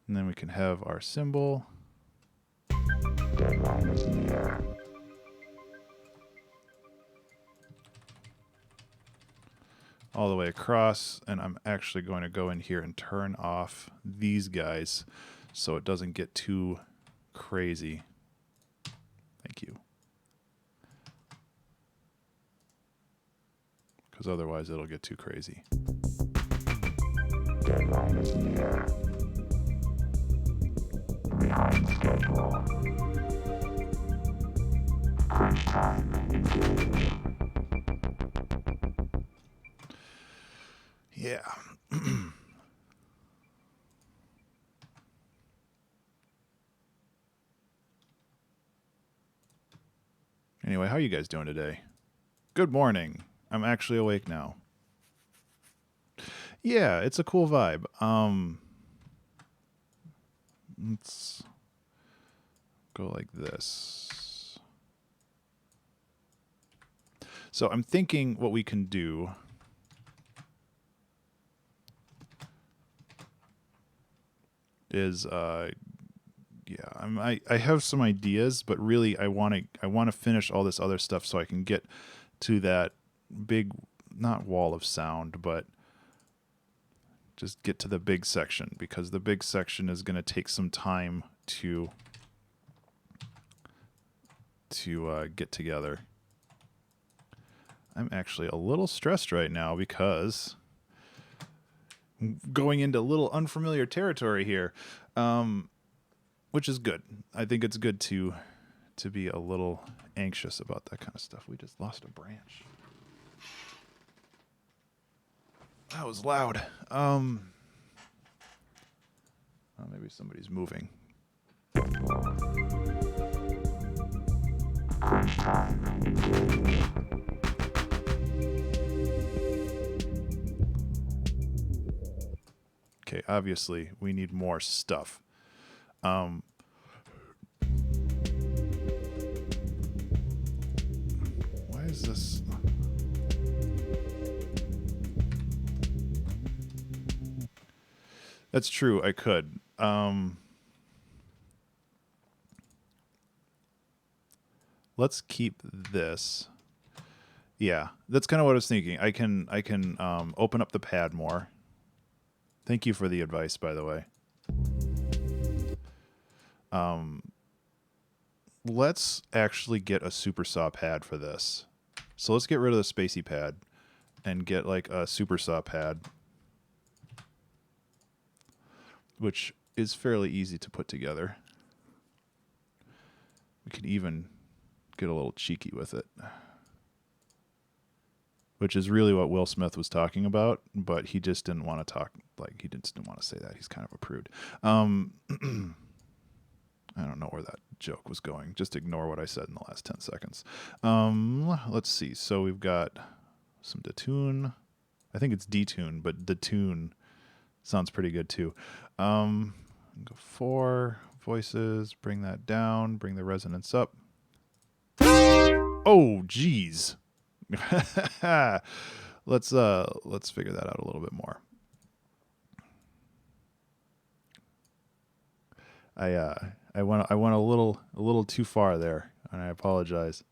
A: then we can have our cymbal. All the way across, and I'm actually going to go in here and turn off these guys so it doesn't get too crazy. Thank you. Because otherwise it'll get too crazy.
E: Deadline is near. Behind schedule. Crunch time indeed.
A: Yeah. Anyway, how are you guys doing today? Good morning. I'm actually awake now. Yeah, it's a cool vibe. Let's go like this. So I'm thinking what we can do is I have some ideas, but really I want to finish all this other stuff so I can get to that big, not wall of sound, but just get to the big section, because the big section is going to take some time to get together. I'm actually a little stressed right now because I'm going into a little unfamiliar territory here, which is good. I think it's good to be a little anxious about that kind of stuff. We just lost a branch. That was loud. Oh, maybe somebody's moving. Okay, obviously we need more stuff. Why is this? That's true, I could. Let's keep this. Yeah, that's kind of what I was thinking. I can open up the pad more. Thank you for the advice, by the way. Let's actually get a super saw pad for this. So let's get rid of the spacey pad and get like a super saw pad, which is fairly easy to put together. We could even get a little cheeky with it, which is really what Will Smith was talking about, but he just didn't want to talk, like, he just didn't want to say that. He's kind of a prude. I don't know where that joke was going. Just ignore what I said in the last 10 seconds. Let's see. So we've got some detune. I think it's detune, but detune sounds pretty good too. Go 4 voices, bring that down, bring the resonance up. Oh, geez. Let's figure that out a little bit more. I went a little too far there, and I apologize.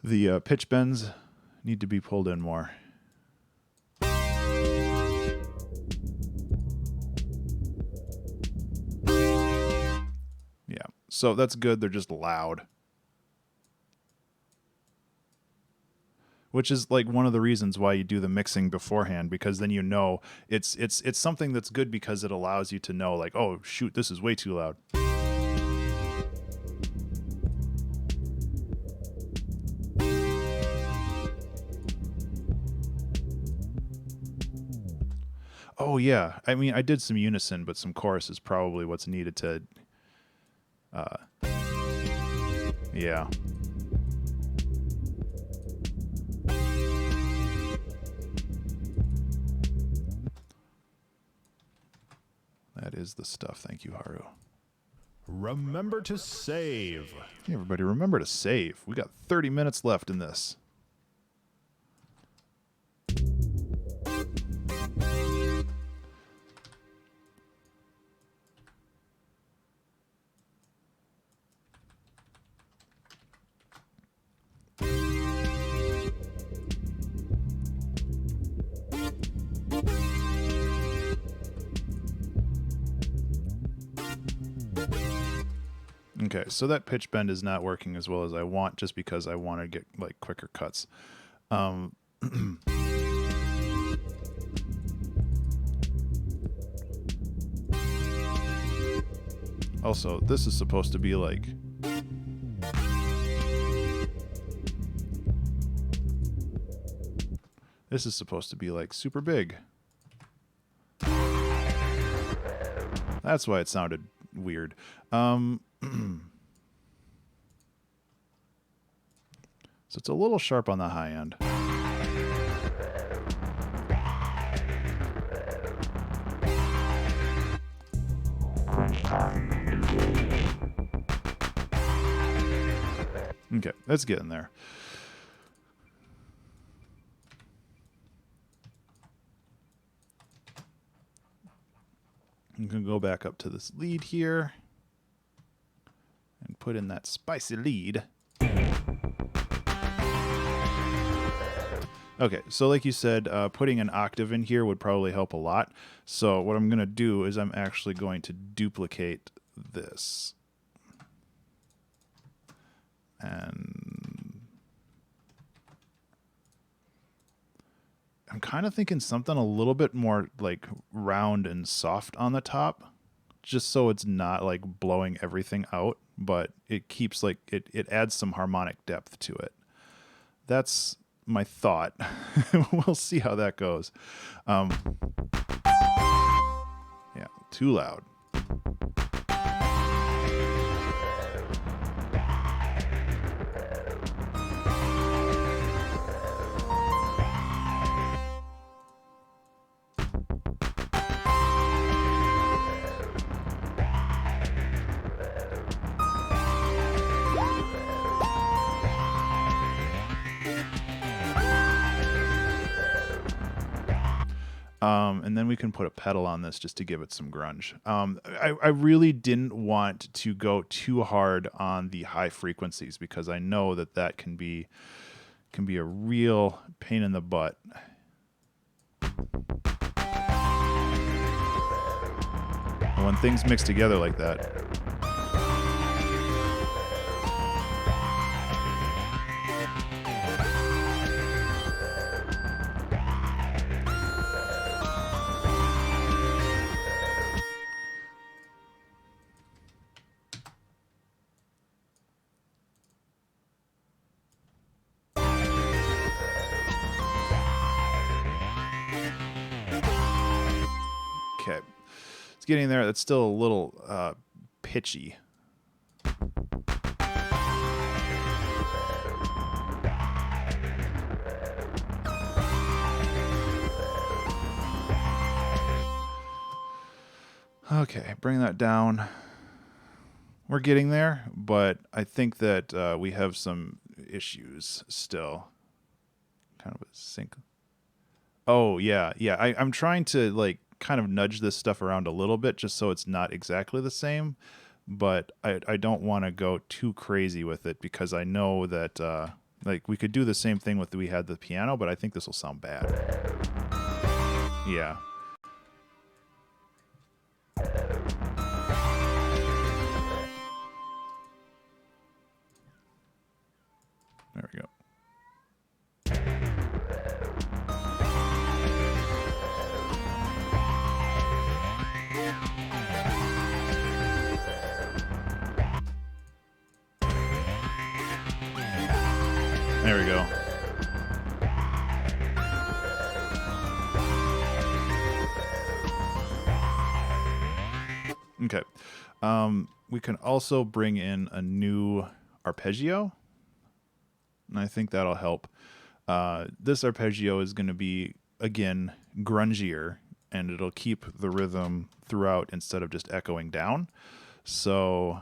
A: The pitch bends need to be pulled in more. Yeah, so that's good. They're just loud. Which is like one of the reasons why you do the mixing beforehand, because then you know it's something that's good because it allows you to know, like, oh shoot, this is way too loud. Oh yeah, I mean I did some unison, but some chorus is probably what's needed to yeah. is the stuff. Thank you, Haru.
C: Remember to save.
A: Hey, everybody, remember to save. We got 30 minutes left in this. Okay, so that pitch bend is not working as well as I want, just because I want to get like quicker cuts. Also, this is supposed to be like... This is supposed to be like super big. That's why it sounded weird. So it's a little sharp on the high end. Okay, let's get in there. You can go back up to this lead here and put in that spicy lead. Okay, so like you said, putting an octave in here would probably help a lot. So what I'm going to do is I'm actually going to duplicate this. And I'm kind of thinking something a little bit more like round and soft on the top, just so it's not like blowing everything out, but it keeps like, it adds some harmonic depth to it. That's my thought. We'll see how that goes. Yeah, too loud. And then we can put a pedal on this just to give it some grunge. I really didn't want to go too hard on the high frequencies because I know that that can be a real pain in the butt. When things mix together like that. Okay, it's getting there. That's still a little pitchy. Okay, bring that down. We're getting there, but I think that we have some issues still. Kind of a sync. Oh, yeah. I'm trying to like kind of nudge this stuff around a little bit just so it's not exactly the same, but I don't want to go too crazy with it because I know that like we could do the same thing with we had the piano, but I think this will sound bad. Yeah. There we go. There we go. Okay. We can also bring in a new arpeggio, and I think that'll help. This arpeggio is going to be, again, grungier, and it'll keep the rhythm throughout instead of just echoing down. So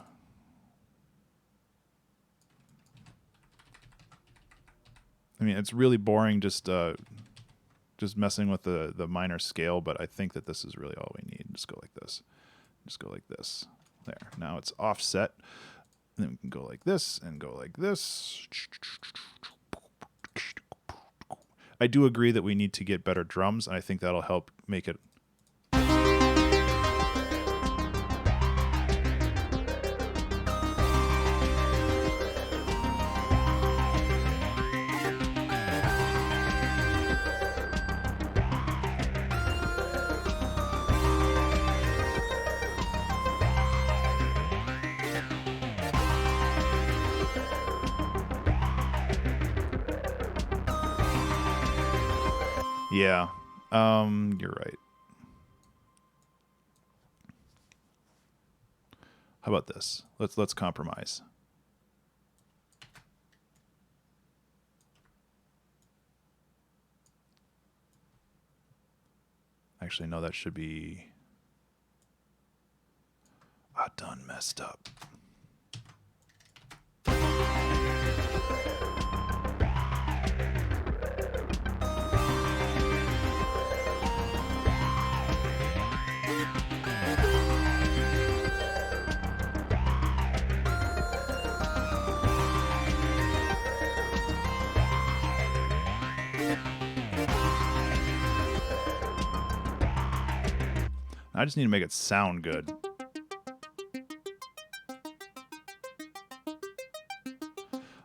A: I mean, it's really boring just messing with the minor scale, but I think that this is really all we need. Just go like this. Just go like this. There. Now it's offset. And then we can go like this and go like this. I do agree that we need to get better drums, and I think that'll help make it. Yeah, you're right. How about this? Let's compromise. Actually, no, that should be done messed up. I just need to make it sound good.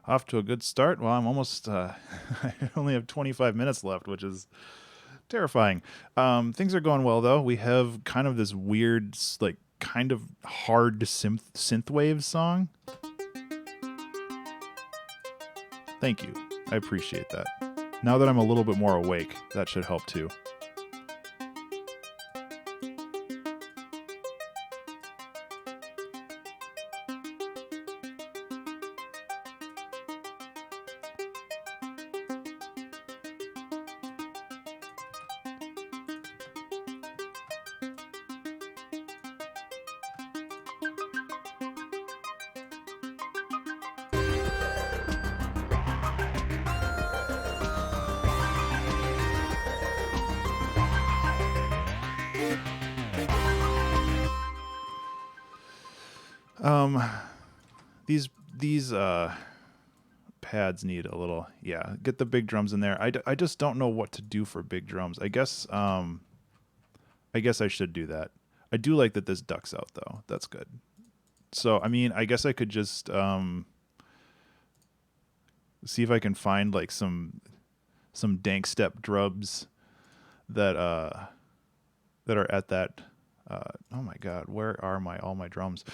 A: Off to a good start. Well, I'm almost, I only have 25 minutes left, which is terrifying. Things are going well, though. We have kind of this weird, like, kind of hard synthwave song. Thank you. I appreciate that. Now that I'm a little bit more awake, that should help, too. These pads need a little, get the big drums in there. I just don't know what to do for big drums. I guess I should do that. I do like that this ducks out, though. That's good. So, I mean, I guess I could just see if I can find like some dank step drums that are at that. Oh my God, where are all my drums?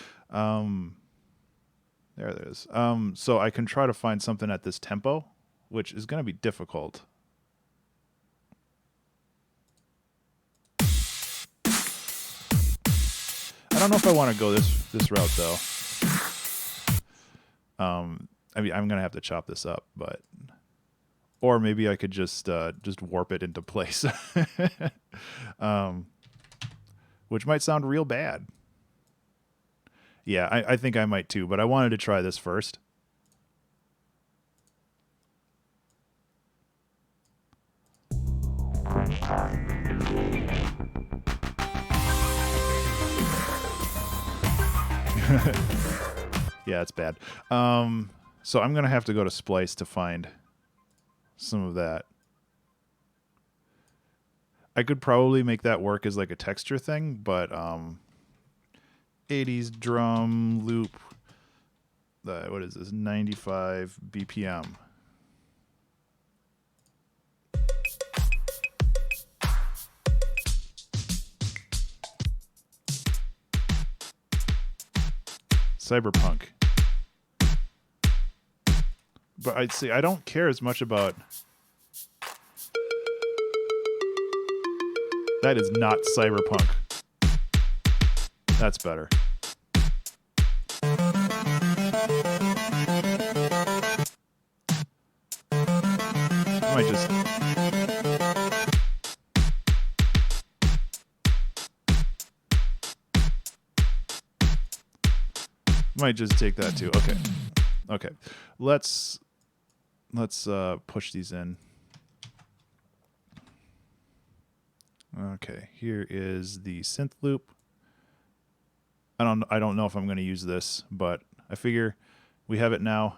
A: There it is. So I can try to find something at this tempo, which is going to be difficult. I don't know if I want to go this route, though. I mean, I'm going to have to chop this up, but or maybe I could just warp it into place, which might sound real bad. Yeah, I think I might too, but I wanted to try this first. Yeah, it's bad. So I'm going to have to go to Splice to find some of that. I could probably make that work as like a texture thing, but 80s drum loop, what is this, 95 BPM. Cyberpunk. But I'd say I don't care as much about... That is not cyberpunk. That's better. I might just... Might just take that too. Okay. Okay. Let's push these in. Okay, here is the synth loop. I don't know if I'm going to use this, but I figure we have it now.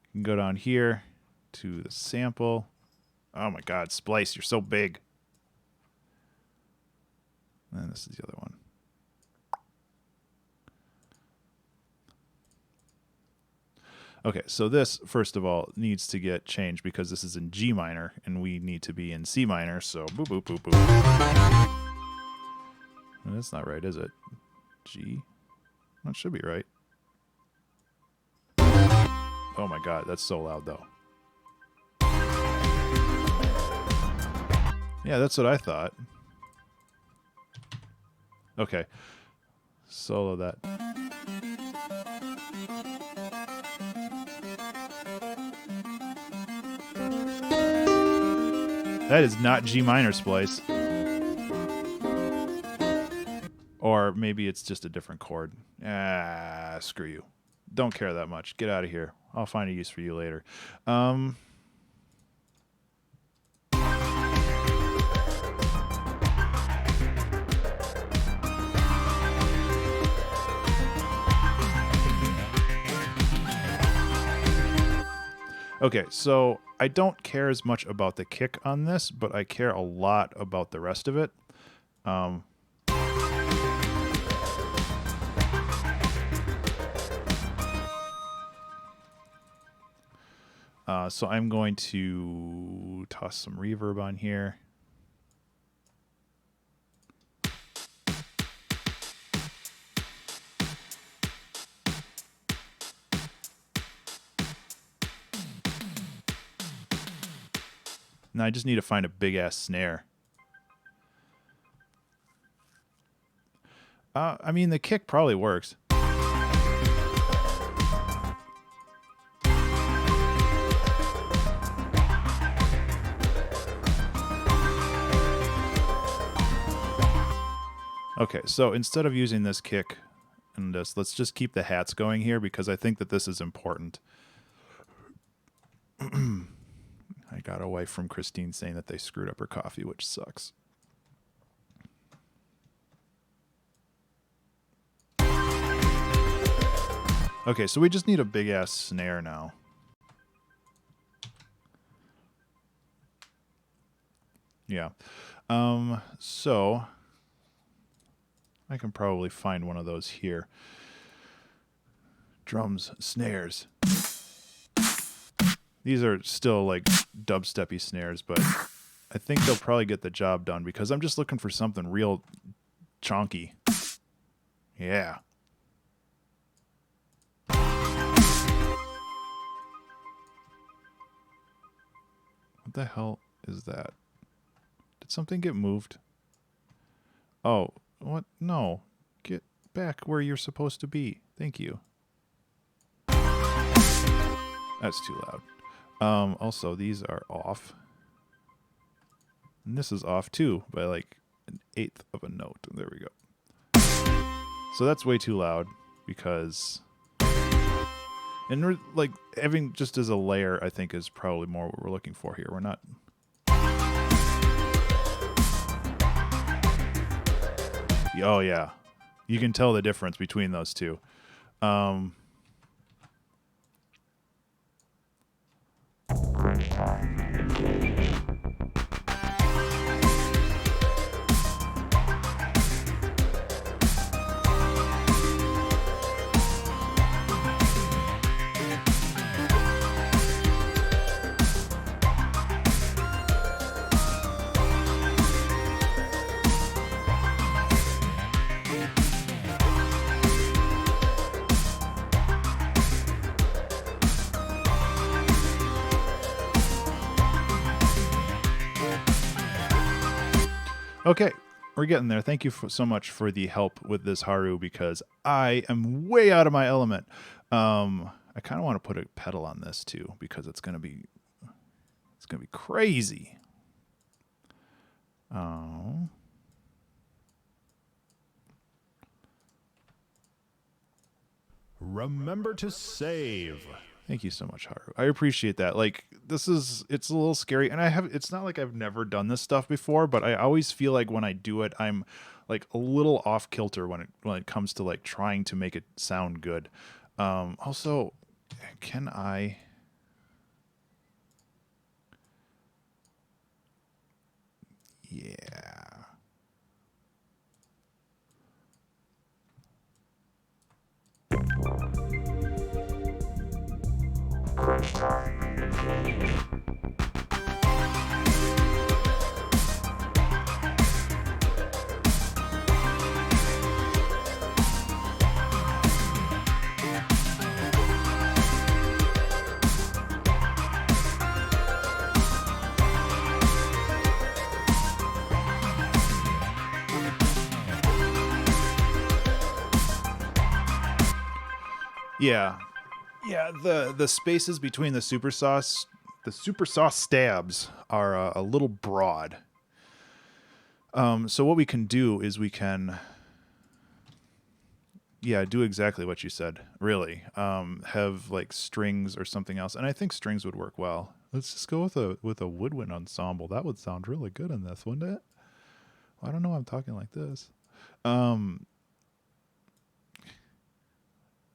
A: You can go down here to the sample. Oh my god, Splice, you're so big. And this is the other one. Okay, so this, first of all, needs to get changed because this is in G minor, and we need to be in C minor, so boop, boop, boop, boop. That's not right, is it? G? That should be right. Oh my god, that's so loud, though. Yeah, that's what I thought. Okay. Solo that. That is not G minor, Splice. Or maybe it's just a different chord. Ah, screw you. Don't care that much. Get out of here. I'll find a use for you later. Okay, so I don't care as much about the kick on this, but I care a lot about the rest of it. So I'm going to toss some reverb on here. Now I just need to find a big-ass snare. I mean, the kick probably works. Okay, so instead of using this kick and this, let's just keep the hats going here because I think that this is important. I got a wife from Christine saying that they screwed up her coffee, which sucks. Okay, so we just need a big-ass snare now. Yeah. So I can probably find one of those here. Drums, snares. These are still like dubsteppy snares, but I think they'll probably get the job done because I'm just looking for something real chonky. Yeah. What the hell is that? Did something get moved? Oh, what? No. Get back where you're supposed to be. Thank you. That's too loud. Also, these are off. And this is off too by like 1/8 of a note. There we go. So that's way too loud because... And like having just as a layer, I think, is probably more what we're looking for here. We're not... Oh, yeah. You can tell the difference between those two. Okay, we're getting there. Thank you so much for the help with this Haru because I am way out of my element. I kind of want to put a pedal on this too because it's gonna be crazy.
C: Remember to save.
A: Thank you so much, Haru. I appreciate that. Like, it's a little scary, and it's not like I've never done this stuff before, but I always feel like when I do it, I'm like a little off kilter when it comes to like trying to make it sound good. Also, can I? Yeah. Yeah. Yeah, the spaces between the super sauce stabs are a little broad. So what we can do is we can, do exactly what you said. Really, have like strings or something else, and I think strings would work well. Let's just go with a woodwind ensemble. That would sound really good in this, wouldn't it? Well, I don't know why I'm talking like this.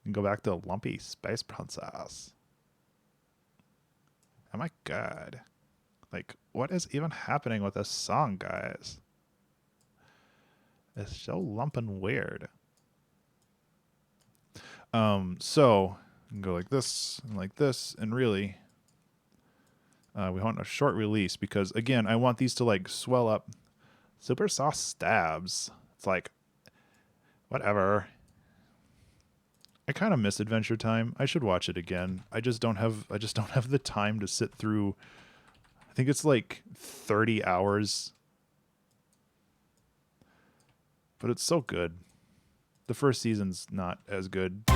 A: And go back to Lumpy Space Princess. Oh my god. Like, what is even happening with this song, guys? It's so lumpin' weird. So, we can go like this, and really, we want a short release because, again, I want these to, like, swell up. Super sauce stabs. It's like, whatever. I kind of miss Adventure Time. I should watch it again. I just don't have the time to sit through. I think it's like 30 hours. But it's so good. The first season's not as good. But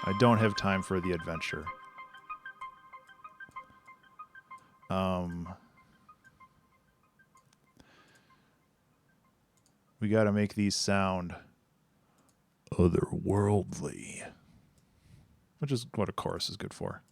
A: I don't have time for the adventure. We got to make these sound otherworldly, which is what a chorus is good for.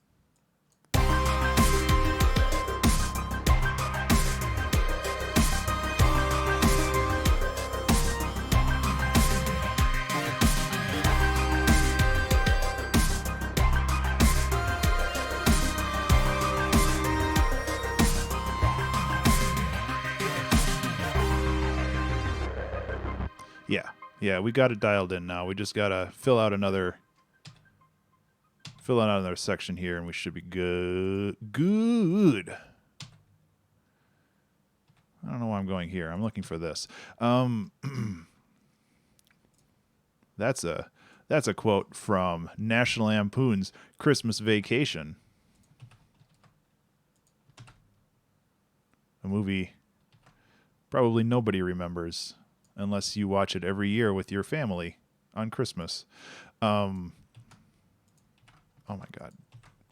A: Yeah, we got it dialed in now. We just gotta fill out another section here, and we should be good. I don't know why I'm going here. I'm looking for this. That's a quote from National Lampoon's Christmas Vacation, a movie probably nobody remembers unless you watch it every year with your family on Christmas. Oh my God.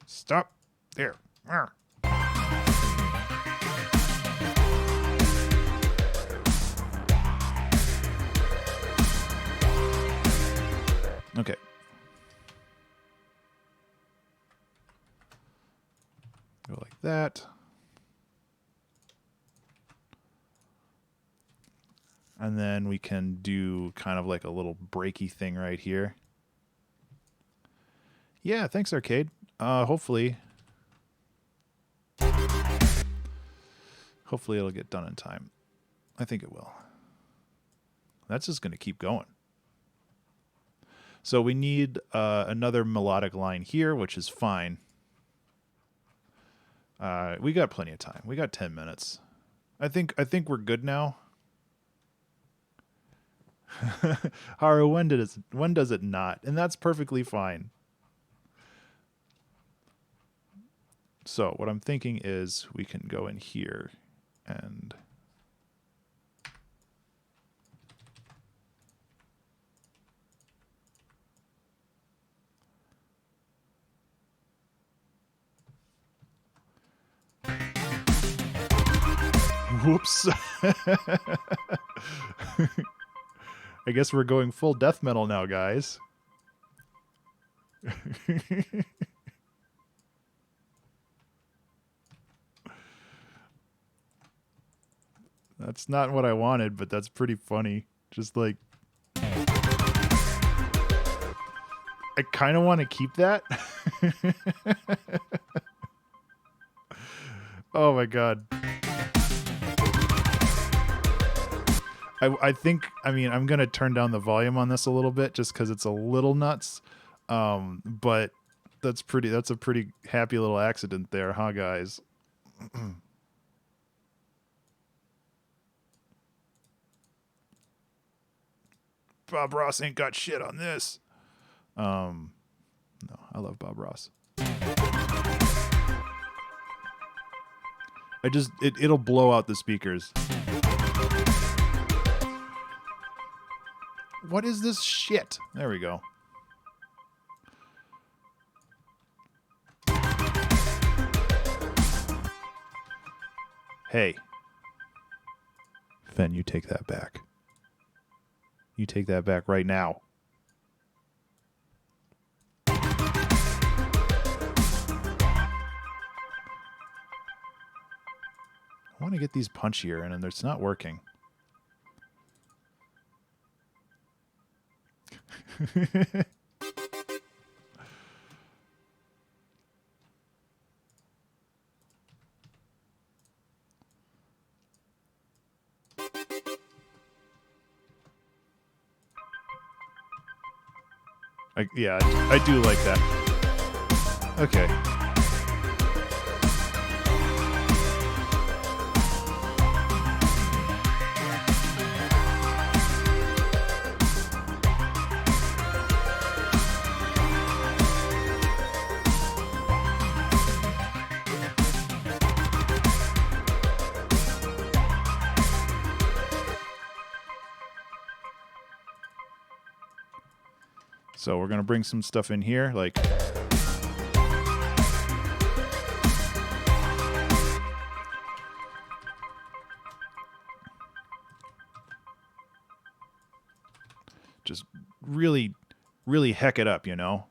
A: Stop. There. Okay. Go like that. And then we can do kind of like a little breaky thing right here. Yeah, thanks, Arcade. Hopefully it'll get done in time. I think it will. That's just going to keep going. So we need another melodic line here, which is fine. We got plenty of time. We got 10 minutes. I think we're good now. Haru, when does it not? And that's perfectly fine. So what I'm thinking is we can go in here and Whoops. I guess we're going full death metal now, guys. That's not what I wanted, but that's pretty funny. Just like... I kind of want to keep that. Oh my god. I think, I mean, I'm going to turn down the volume on this a little bit just because it's a little nuts. But that's a pretty happy little accident there, huh, guys? Bob Ross ain't got shit on this. No, I love Bob Ross. It'll blow out the speakers. What is this shit? There we go. Hey. Fen, you take that back. You take that back right now. I want to get these punchier and it's not working. Yeah, I do like that. Okay. So we're going to bring some stuff in here, like... just really, really heck it up, you know?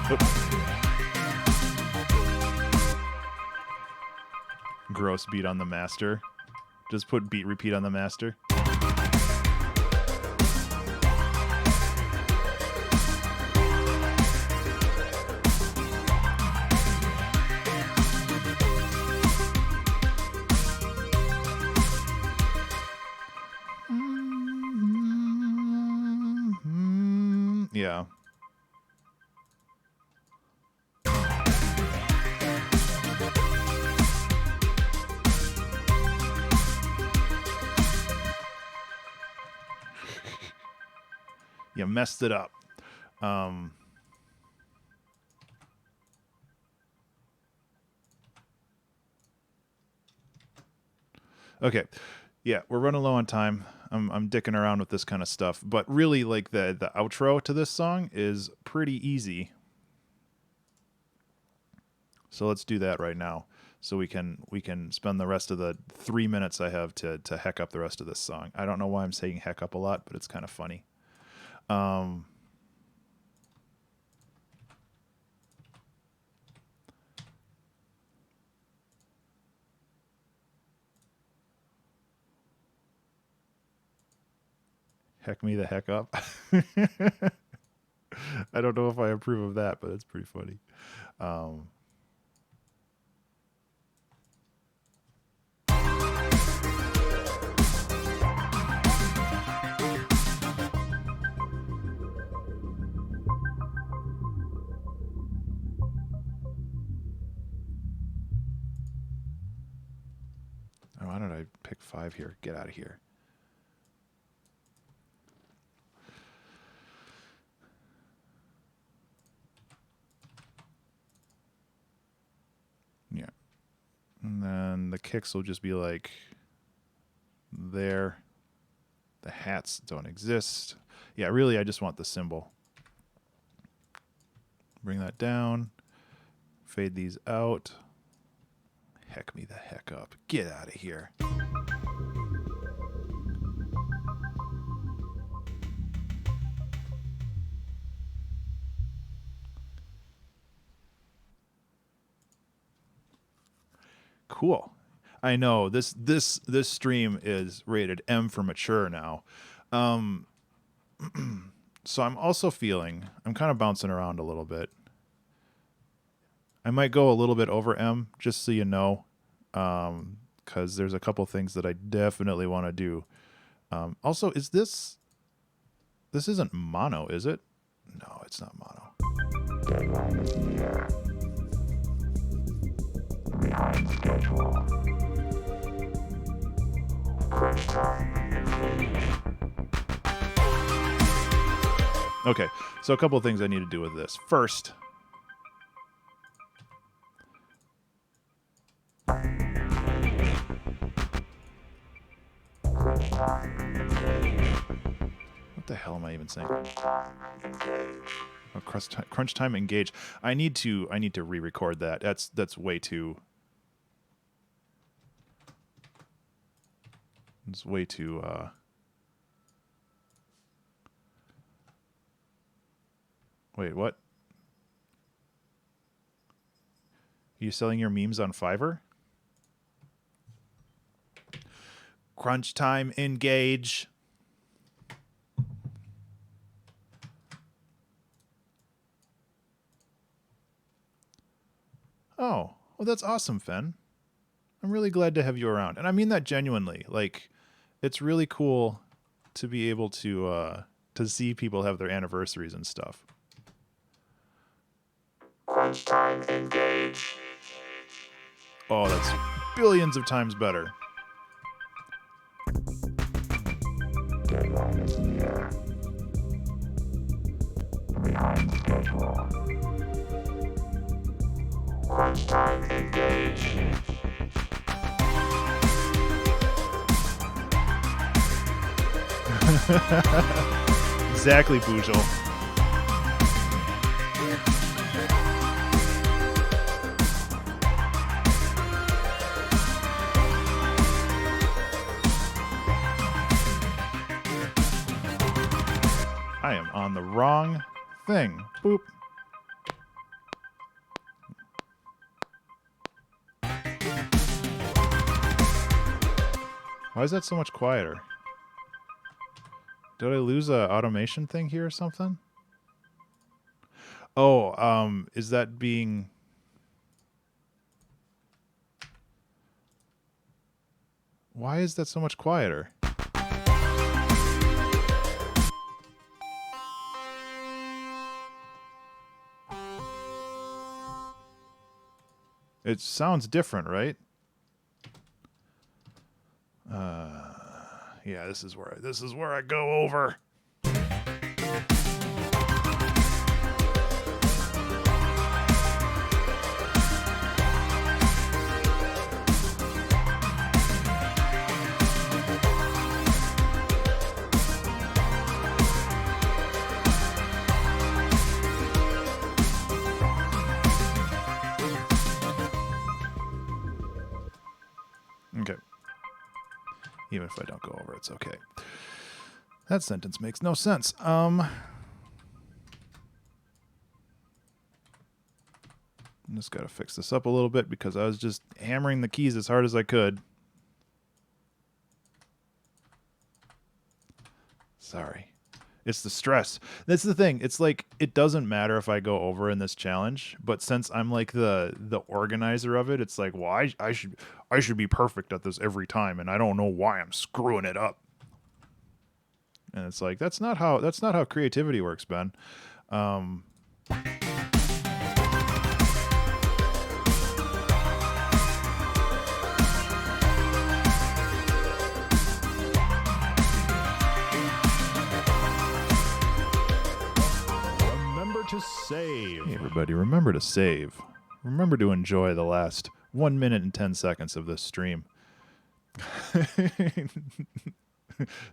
A: Nope. Gross beat on the master. Just put beat repeat on the master. Yeah. You messed it up. Okay. Yeah, we're running low on time. I'm dicking around with this kind of stuff, but really, like, the outro to this song is pretty easy. So let's do that right now, so we can spend the rest of the 3 minutes I have to heck up the rest of this song. I don't know why I'm saying heck up a lot, but it's kind of funny. Heck me the heck up. I don't know if I approve of that, but it's pretty funny. Oh, why did I pick 5 here? Get out of here. then the kicks will just be like there. The hats don't exist. Yeah, really, I just want the cymbal. Bring that down. Fade these out. Heck me the heck up. Get out of here. Cool. I know this stream is rated M for mature now. So I'm also feeling, I'm kind of bouncing around a little bit. I might go a little bit over M, just so you know, because there's a couple things that I definitely want to do. Also, is this isn't mono, is it? No, it's not mono.
E: Deadline is near. Behind schedule. Crunch time.
A: Okay, so a couple of things I need to do with this. First, what the hell am I even saying? Oh, crunch time engage. I need to re-record that. That's way too. It's way too. Wait, what? Are you selling your memes on Fiverr? Crunch time engage. Oh, well, that's awesome, Fen. I'm really glad to have you around. And I mean that genuinely. Like, it's really cool to be able to see people have their anniversaries and stuff.
E: Crunch time engage.
A: Oh, that's billions of times better.
E: Deadline is near. Behind schedule. Crunch time engage.
A: Exactly, Bujal. I am on the wrong thing. Boop. Why is that so much quieter? Did I lose a automation thing here or something? Oh, is that being... Why is that so much quieter? It sounds different, right? Yeah, this is where I go over. Okay. Even if I don't go over, it's okay. That sentence makes no sense. I just got to fix this up a little bit because I was just hammering the keys as hard as I could. Sorry. It's the stress. That's the thing. It's like, it doesn't matter if I go over in this challenge, but since I'm like the organizer of it, it's like, well, I should be perfect at this every time, and I don't know why I'm screwing it up. And it's like, that's not how creativity works, Ben.
C: Remember to save.
A: Hey everybody, remember to save. Remember to enjoy the last 1 minute and 10 seconds of this stream.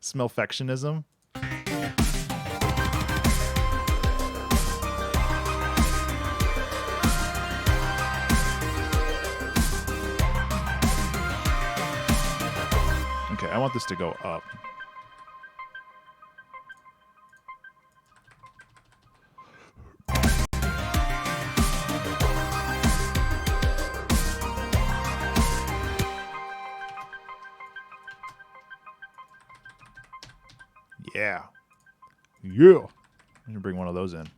A: Smellfectionism. Okay, I want this to go up. Yeah. Yeah. I'm going to bring one of those in.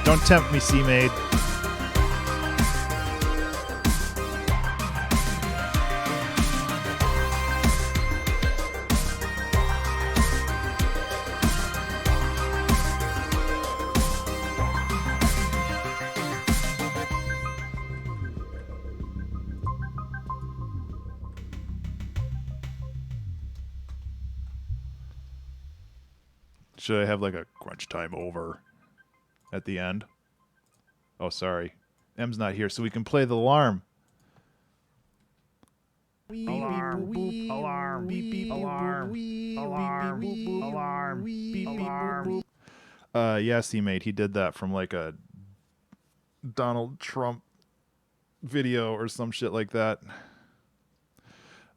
A: Don't tempt me, C-Maid. Should I have like a crunch time over at the end? Oh, sorry. M's not here, so we can play the alarm.
C: Alarm, boop, alarm, beep, beep, alarm, alarm, boop, alarm, beep, alarm.
A: Yeah, C-Mate, he did that from like a Donald Trump video or some shit like that.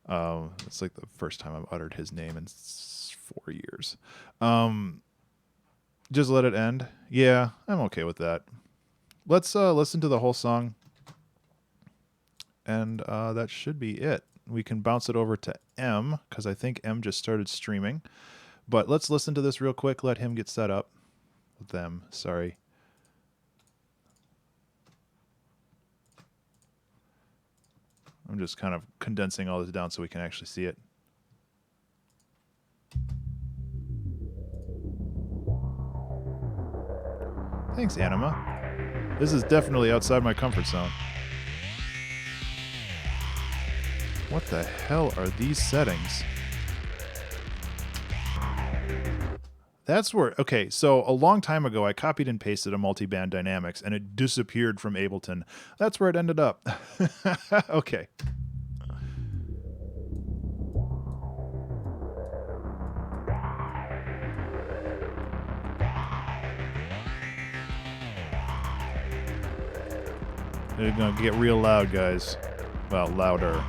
A: It's like the first time I've uttered his name in 4 years. Just let it end. Yeah, I'm okay with that. Let's listen to the whole song, and that should be it. We can bounce it over to M, because I think M just started streaming. But let's listen to this real quick, let him get set up. Them, sorry. I'm just kind of condensing all this down so we can actually see it. Thanks, Anima. This is definitely outside my comfort zone. What the hell are these settings? That's where... Okay, so a long time ago, I copied and pasted a multi-band dynamics, and it disappeared from Ableton. That's where it ended up. Okay. They're gonna get real loud, guys. Well, louder.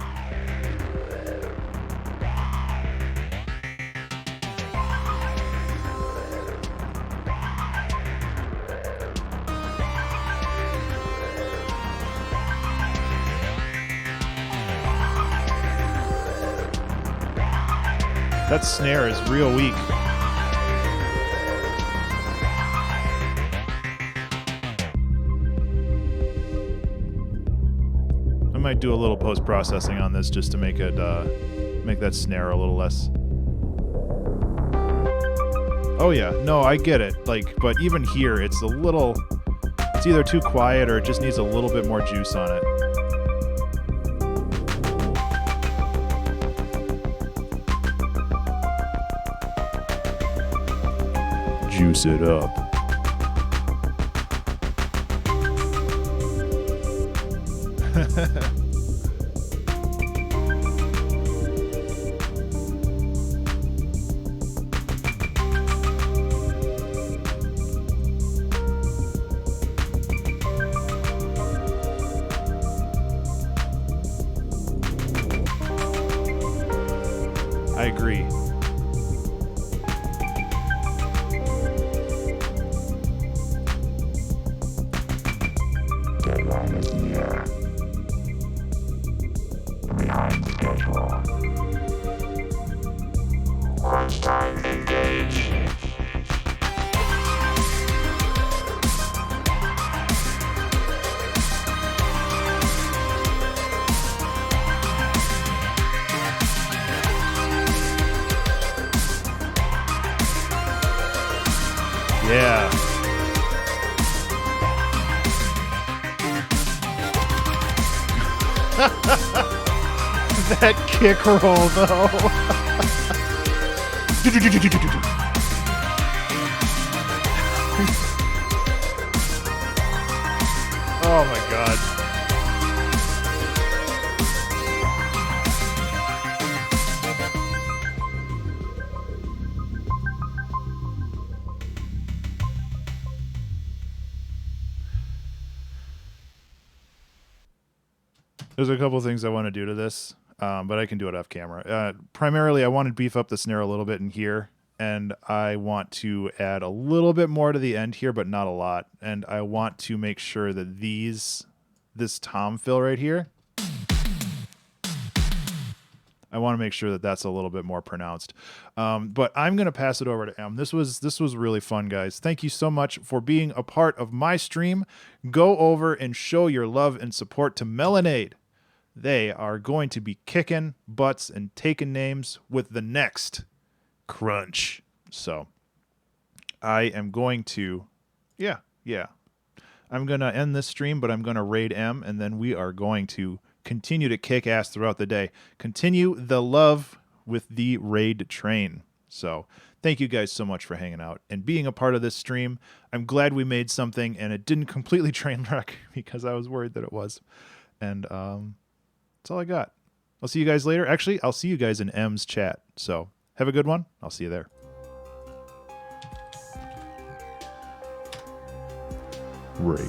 A: That snare is real weak. I might do a little post-processing on this just to make it make that snare a little less. Oh yeah, no, I get it. Like, but even here, it's a little. It's either too quiet or it just needs a little bit more juice on it. Juice it up. I agree.
E: Deadline is near. Behind schedule. Crunch time, engage.
A: Yeah. That kick roll, though. Oh my god. There's a couple things I want to do to this, but I can do it off camera. Primarily, I want to beef up the snare a little bit in here, and I want to add a little bit more to the end here, but not a lot. And I want to make sure that this tom fill right here, I want to make sure that that's a little bit more pronounced. But I'm going to pass it over to M. This was really fun, guys. Thank you so much for being a part of my stream. Go over and show your love and support to Melonade. They are going to be kicking butts and taking names with the next crunch. So I am going to, yeah. I'm going to end this stream, but I'm going to raid M, and then we are going to continue to kick ass throughout the day. Continue the love with the raid train. So thank you guys so much for hanging out and being a part of this stream. I'm glad we made something and it didn't completely train wreck because I was worried that it was. And that's all I got. I'll see you guys later. Actually, I'll see you guys in M's chat. So have a good one. I'll see you there. Raid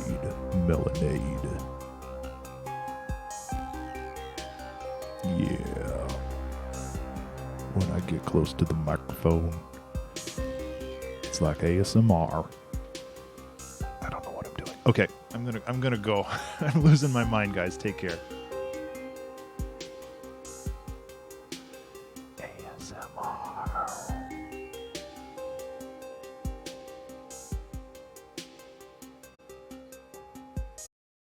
A: Melonade. Yeah. When I get close to the microphone, it's like ASMR. I don't know what I'm doing. Okay, I'm gonna go. I'm losing my mind, guys. Take care.